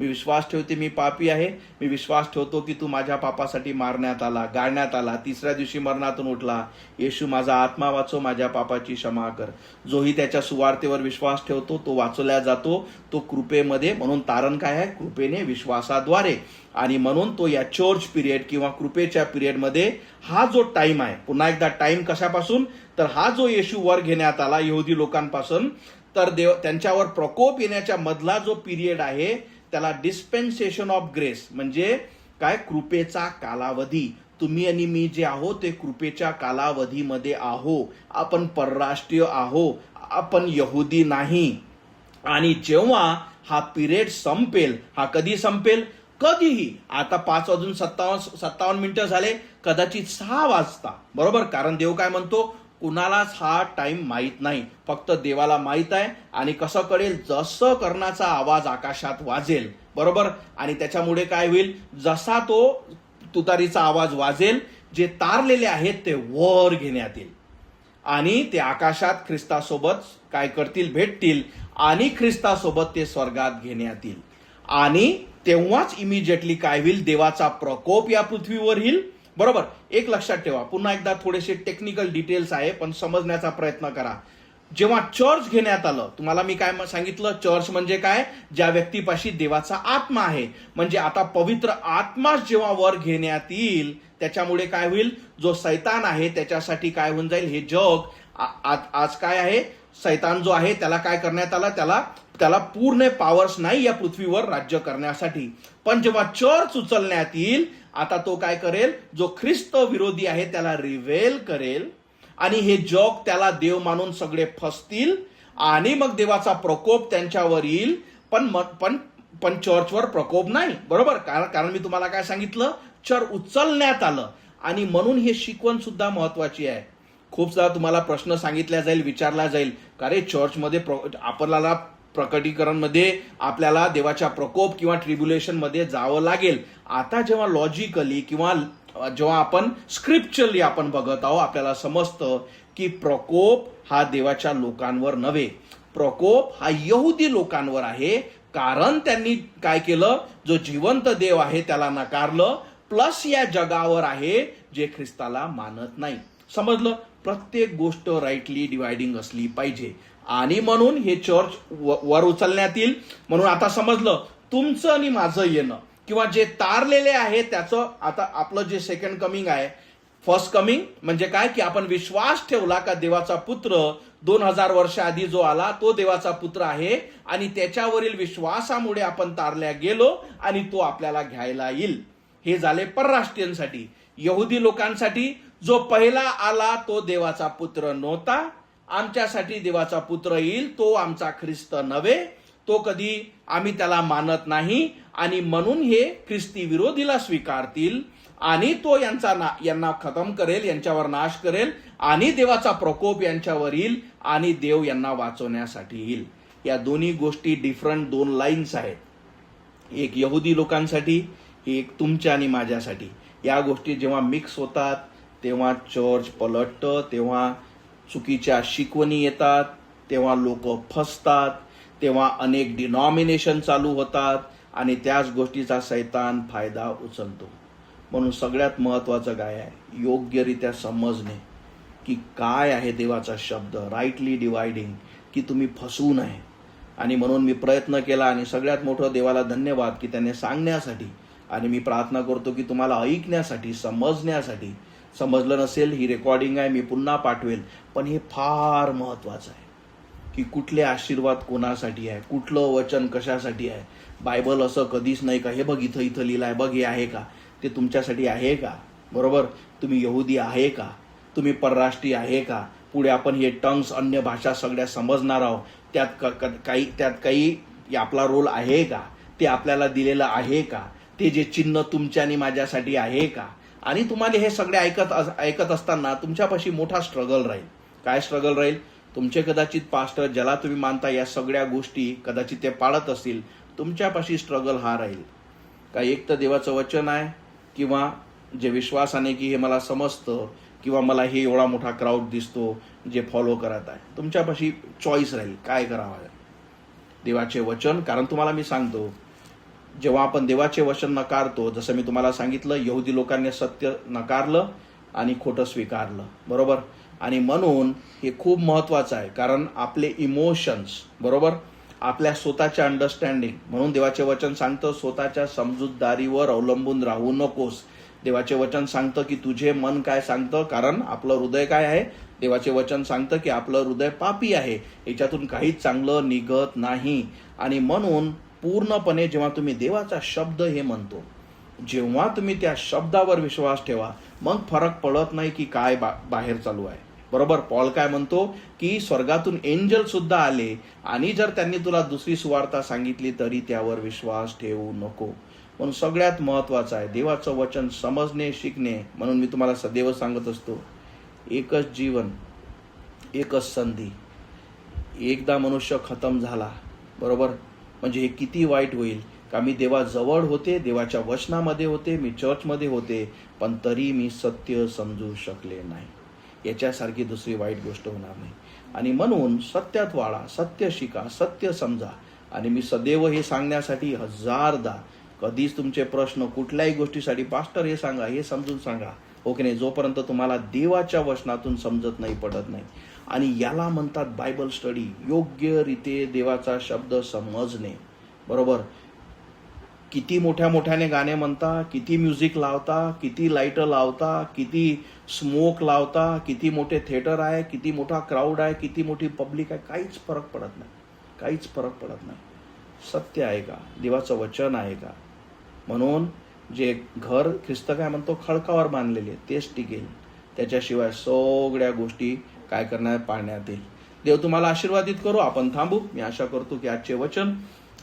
मी विश्वास ठेवते मी पापी आहे, मी विश्वास ठेवतो की तू माझ्या पापासाठी मारण्यात आला, गाळण्यात आला, तिसऱ्या दिवशी मरणातून उठला. येशू, माझा आत्मा वाचव, माझ्या पापाची क्षमा कर. जोही त्याच्या सुवार्तेवर विश्वास ठेवतो तो वाचवला जातो, तो कृपेमध्ये. म्हणून तारण काय आहे, कृपेने, विश्वासाद्वारे. आणि म्हणून तो या चर्च पिरियड किंवा कृपेच्या पिरियडमध्ये हा जो टाइम आहे, पुन्हा एकदा टाइम कशापासून, तर हा जो येशू वर घेण्यात आला यहुदी लोकांपासून, तर त्यांच्यावर प्रकोप येण्याच्या मधला जो पिरियड आहे त्याला डिस्पेन्सेशन ऑफ ग्रेस म्हणजे काय, कृपेचा कालावधी. तुम्ही आणि मी जे आहो ते कृपेच्या कालावधीमध्ये आहो. आपण परराष्ट्रीय आहो, आपण यहुदी नाही. आणि जेव्हा हा पिरियड संपेल, हा कधी संपेल, कधीही. आता 5:57 झाले, कदाचित 6 वाजता, बरोबर, कारण देव काय म्हणतो, कुणालाच हा टाइम माहीत नाही, फक्त देवाला माहीत आहे. आणि कसं कळेल? जसं कर्णाचा आवाज आकाशात वाजेल, बरोबर, आणि त्याच्यामुळे काय होईल? जसा तो तुतारीचा आवाज वाजेल, जे तारलेले आहेत ते वर घेण्यात येईल आणि ते आकाशात ख्रिस्तासोबत काय करतील? भेटतील आणि ख्रिस्तासोबत ते स्वर्गात घेण्यात येईल. आणि तेव्हाच इमिजिएटली काय होईल? देवाचा प्रकोप या पृथ्वीवर येईल, बरोबर. एक लक्षात ठेवा, पुन्हा एकदा थोडेसे टेक्निकल डिटेल्स आहे, पण समजण्याचा प्रयत्न करा. जेव्हा चर्च घेण्यात आलं, तुम्हाला मी काय सांगितलं? चर्च म्हणजे काय? ज्या व्यक्तीपाशी देवाचा आत्मा आहे. म्हणजे आता पवित्र आत्मा जेव्हा वर घेण्यात येईल, त्याच्यामुळे काय होईल? जो सैतान आहे त्याच्यासाठी काय होऊन जाईल? हे जग आज काय आहे? सैतान जो आहे त्याला काय करण्यात आला? त्याला पूर्ण पॉवर्स नाही या पृथ्वीवर राज्य करण्यासाठी. पण जेव्हा चर्च उचलण्यात येईल, आता तो काय करेल? जो ख्रिस्त विरोधी आहे त्याला रिव्हेल करेल आणि हे जग त्याला देव मानून सगळे फसतील आणि मग देवाचा प्रकोप त्यांच्यावर येईल. पण चर्चवर प्रकोप नाही, बरोबर. कारण मी तुम्हाला काय सांगितलं? चर्च उचलण्यात आलं. आणि म्हणून हे शिकवण सुद्धा महत्वाची आहे. खूपदा तुम्हाला प्रश्न सांगितला जाईल, विचारला जाईल, का रे चर्चमध्ये आपल्याला प्रकटीकरण मध्ये आपल्याला देवाच्या प्रकोप किंवा ट्रिब्युलेशन मध्ये जावं लागेल. आता जेव्हा लॉजिकली किंवा जेव्हा आपण स्क्रिप्चरली आपण बघत आहोत, आपल्याला समजतं की प्रकोप हा देवाच्या लोकांवर नव्हे, प्रकोप हा यहुदी लोकांवर आहे. कारण त्यांनी काय केलं? जो जिवंत देव आहे त्याला नकारलं, प्लस या जगावर आहे जे ख्रिस्ताला मानत नाही. समजलं? प्रत्येक गोष्ट राईटली डिवायडिंग असली पाहिजे. आणि म्हणून हे चर्च वर उचलण्यात येईल. म्हणून आता समजलं, तुमचं आणि माझं येणं किंवा जे तारलेले आहे त्याचं आता आपलं जे सेकंड कमिंग आहे, फर्स्ट कमिंग म्हणजे काय? की आपण विश्वास ठेवला का देवाचा पुत्र 2000 वर्ष आधी जो आला तो देवाचा पुत्र आहे आणि त्याच्यावरील विश्वासामुळे आपण तारल्या गेलो आणि तो आपल्याला घ्यायला येईल. हे झाले परराष्ट्रीयांसाठी. यहुदी लोकांसाठी जो पहिला आला तो देवाचा पुत्र नव्हता. आमच्यासाठी देवाचा पुत्र येईल, तो आमचा ख्रिस्त नव्हे, तो कधी आम्ही त्याला मानत नाही आणि म्हणून हे ख्रिस्ती विरोधीला स्वीकारतील आणि तो यांना खतम करेल, यांच्यावर नाश करेल आणि देवाचा प्रकोप यांच्यावर येईल आणि देव यांना वाचवण्यासाठी येईल. या दोन्ही गोष्टी डिफरंट दोन लाईन्स आहेत. एक यहुदी लोकांसाठी, एक तुमच्या आणि माझ्यासाठी. या गोष्टी जेव्हा मिक्स होतात तेव्हा चर्च पलटतं, तेव्हा चुकीच्या शिकवणी येतात, तेव्हा लोक फसतात, तेव्हा अनेक डिनॉमिनेशन चालू होतात आणि त्याच गोष्टीचा सैतान फायदा उचलतो. म्हणून सगळ्यात महत्वाचं काय आहे? योग्यरित्या समजणे की काय आहे देवाचा शब्द, राईटली डिवायडिंग, की तुम्ही फसवू नये. आणि म्हणून मी प्रयत्न केला आणि सगळ्यात मोठं देवाला धन्यवाद की त्याने सांगण्यासाठी, आणि मी प्रार्थना करतो की तुम्हाला ऐकण्यासाठी, समजण्यासाठी. समजलं नसेल, ही रेकॉर्डिंग आहे, मी पुन्हा पाठवेल. पण हे फार महत्वाचं आहे की कुठले आशीर्वाद कोणासाठी आहे, कुठलं वचन कशासाठी आहे. बायबल असं कधीच नाही का हे बघ इथं लिहिलं आहे, बघ हे आहे का, ते तुमच्यासाठी आहे का? बरोबर. तुम्ही यहुदी आहे का? तुम्ही परराष्ट्रीय आहे का? पुढे आपण हे टंग्स, अन्य भाषा सगळ्या समजणार आहोत. त्यात काही आपला रोल आहे का? ते आपल्याला दिलेलं आहे का? ते जे चिन्ह तुमच्या आणि माझ्यासाठी आहे का? आणि तुम्हाला हे सगळे ऐकत असताना तुमच्यापाशी मोठा स्ट्रगल राहील. काय स्ट्रगल राहील? तुमचे कदाचित पास्टर ज्याला तुम्ही मानता या सगळ्या गोष्टी कदाचित ते पाळत असतील. तुमच्यापाशी स्ट्रगल हा राहील का एक तर देवाचं वचन आहे किंवा जे विश्वासाने की हे मला समजतं किंवा मला हे एवढा मोठा क्राऊड दिसतो जे फॉलो करत आहे. तुमच्यापाशी चॉईस राहील काय करावं. देवाचे वचन, कारण तुम्हाला मी सांगतो, जेव्हा आपण देवाचे वचन नकारतो, जसं मी तुम्हाला सांगितलं, यहुदी लोकांनी सत्य नकारलं आणि खोटं स्वीकारलं, बरोबर. आणि म्हणून हे खूप महत्वाचं आहे, कारण आपले इमोशन्स, बरोबर, आपल्या स्वतःच्या अंडरस्टँडिंग, म्हणून देवाचे वचन सांगतं स्वतःच्या समजूतदारीवर अवलंबून राहू नकोस. देवाचे वचन सांगतं की तुझे मन काय सांगतं, कारण आपलं हृदय काय आहे. देवाचे वचन सांगतं की आपलं हृदय पापी आहे, याच्यातून काहीच चांगलं निघत नाही. आणि म्हणून पूर्णपणे जेव्हा तुम्ही देवाचा शब्द हे म्हणतो, जेव्हा तुम्ही त्या शब्दावर विश्वास ठेवा, मग फरक पडत नाही की काय बाहेर चालू आहे, बरोबर. पॉल काय म्हणतो की स्वर्गातून एंजल सुद्धा आले आणि जर त्यांनी तुला दुसरी सुवार्ता सांगितली तरी त्यावर विश्वास ठेवू नको. म्हणून सगळ्यात महत्वाचं आहे देवाचं वचन समजणे, शिकणे. म्हणून मी तुम्हाला सदैव सांगत असतो, एकच जीवन, एकच संधी, एकदा मनुष्य खतम झाला, बरोबर, म्हणजे हे किती वाईट होईल का मी देवाजवळ होते, देवाच्या वचनामध्ये होते, मी चर्चमध्ये होते, पण तरी मी सत्य समजू शकले नाही. याच्यासारखी दुसरी वाईट गोष्ट होणार नाही. आणि म्हणून सत्यात वाळा, सत्य शिका, सत्य समजा. आणि मी सदैव हे सांगण्यासाठी हजारदा, कधीच तुमचे प्रश्न कुठल्याही गोष्टीसाठी पास्टर हे सांगा, हे समजून सांगा, हो की नाही, जोपर्यंत तुम्हाला देवाच्या वचनातून समजत नाही, पडत नाही. आणि याला म्हणतात बायबल स्टडी, योग्य रीते देवाचा शब्द समजणे, बरोबर. किती मोठ्याने गाणे म्हणता, किती म्युझिक लावता, किती लाईट लावता, किती स्मोक लावता, किती मोठे थिएटर आहे, किती मोठा क्राऊड आहे, किती मोठी पब्लिक आहे, काहीच फरक पडत नाही, काहीच फरक पडत नाही. सत्य आहे का, देवाचं वचन आहे का. म्हणून जे घर ख्रिस्त काय म्हणतो खडकावर बांधलेले तेच टिकेल, त्याच्याशिवाय सगळ्या गोष्टी काय करणार, पाळण्यात येईल. देव तुम्हाला आशीर्वादित करो. आपण थांबू. मी आशा करतो की आजचे वचन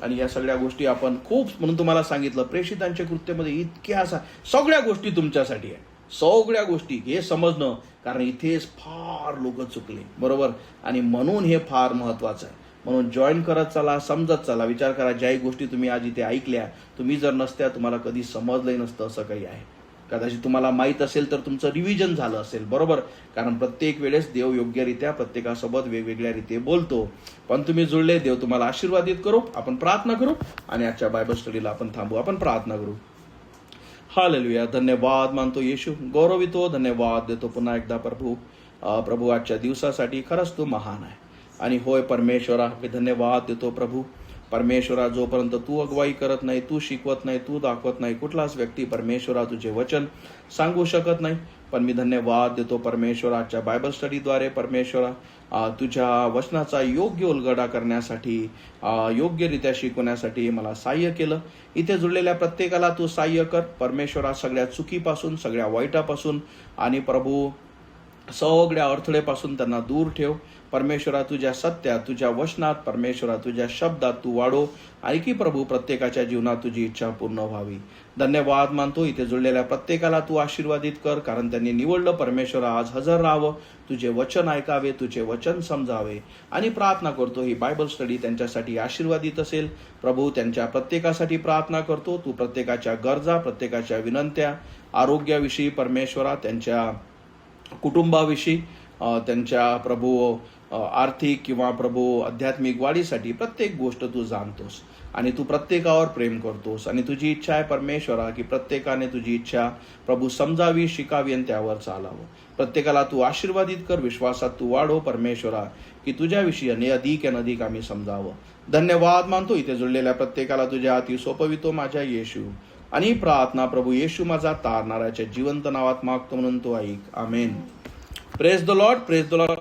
आणि या सगळ्या गोष्टी आपण खूप, म्हणून तुम्हाला सांगितलं प्रेषितांच्या कृत्यामध्ये इतक्या सगळ्या गोष्टी तुमच्यासाठी आहे, सगळ्या गोष्टी हे समजणं, कारण इथेच फार लोक चुकले, बरोबर. आणि म्हणून हे फार महत्वाचं आहे. म्हणून जॉईन करत चला, समजत चला. विचार करा, ज्याही गोष्टी तुम्ही आज इथे ऐकल्या, तुम्ही जर नसत्या तुम्हाला कधी समजलंही नसतं असं काही आहे. कदाचित तुम्हाला माहीत असेल तर तुमचं रिव्हिजन झालं असेल, बरोबर. कारण प्रत्येक वेळेस देव योग्यरित्या प्रत्येकासोबत वेगवेगळ्या रीते बोलतो. पण तुम्ही जुळले, देव तुम्हाला आशीर्वादित करू. आपण प्रार्थना करू आणि आजच्या बायबल स्टडीला आपण थांबू. आपण प्रार्थना करू. हालेलुया. धन्यवाद मानतो येशू, गौरवितो, धन्यवाद देतो पुन्हा एकदा प्रभू आजच्या दिवसासाठी. खरंच तू महान आहे. आणि होय परमेश्वरा, मी धन्यवाद देतो प्रभू. परमेश्वरा, जोपर्यंत तू अगुवाई करत नाही, तू शिकवत नाही, तू दाखवत नाही, कुठलाच व्यक्ती परमेश्वरा तुझे वचन सांगू शकत नाही. पण मी धन्यवाद देतो परमेश्वराच्या बायबल स्टडीद्वारे परमेश्वरा तुझ्या वचनाचा योग्य उलगडा करण्यासाठी, योग्यरित्या शिकवण्यासाठी मला सहाय्य केलं. इथे जुळलेल्या प्रत्येकाला तू सहाय्य कर परमेश्वरा, सगळ्या चुकीपासून, सगळ्या वाईटापासून आणि प्रभू सगळ्या अडथळेपासून त्यांना दूर ठेव. परमेश्वरा तुझ्या सत्यात, तुझ्या वचनात, परमेश्वरा तुझ्या शब्दात तू वाढो आणि की प्रभू प्रत्येकाच्या जीवनात तुझी इच्छा पूर्ण व्हावी. धन्यवाद मानतो. इथे जुळलेल्या प्रत्येकाला तू आशीर्वादित कर, कारण त्यांनी निवडलं परमेश्वरा आज हजर राहावं, तुझे वचन ऐकावे, तुझे वचन समजावे. आणि प्रार्थना करतो ही बायबल स्टडी त्यांच्यासाठी आशीर्वादित असेल. प्रभू त्यांच्या प्रत्येकासाठी प्रार्थना करतो. तू प्रत्येकाच्या गरजा, प्रत्येकाच्या विनंत्या, आरोग्याविषयी परमेश्वरा, त्यांच्या कुटुंबाविषयी, त्यांच्या प्रभू आर्थिक किंवा प्रभू आध्यात्मिक वाढीसाठी प्रत्येक गोष्ट तू जाणतोस आणि तू प्रत्येकावर प्रेम करतोस. आणि तुझी इच्छा आहे परमेश्वरा की प्रत्येकाने तुझी इच्छा प्रभू समजावी, शिकावी आणि त्यावर चालावं. प्रत्येकाला तू आशीर्वादित कर, विश्वासात तू वाढव परमेश्वरा, की तुझ्याविषयी अधिक आणि अधिक आम्ही समजावं. धन्यवाद मानतो. इथे जुळलेल्या प्रत्येकाला तुझ्या हाती सोपवितो माझ्या येशू. आणि प्रार्थना प्रभू येशू माझा तारणाऱ्याच्या जिवंत नावात मागतो म्हणून तो ऐक. Amen. Praise the Lord, praise the Lord.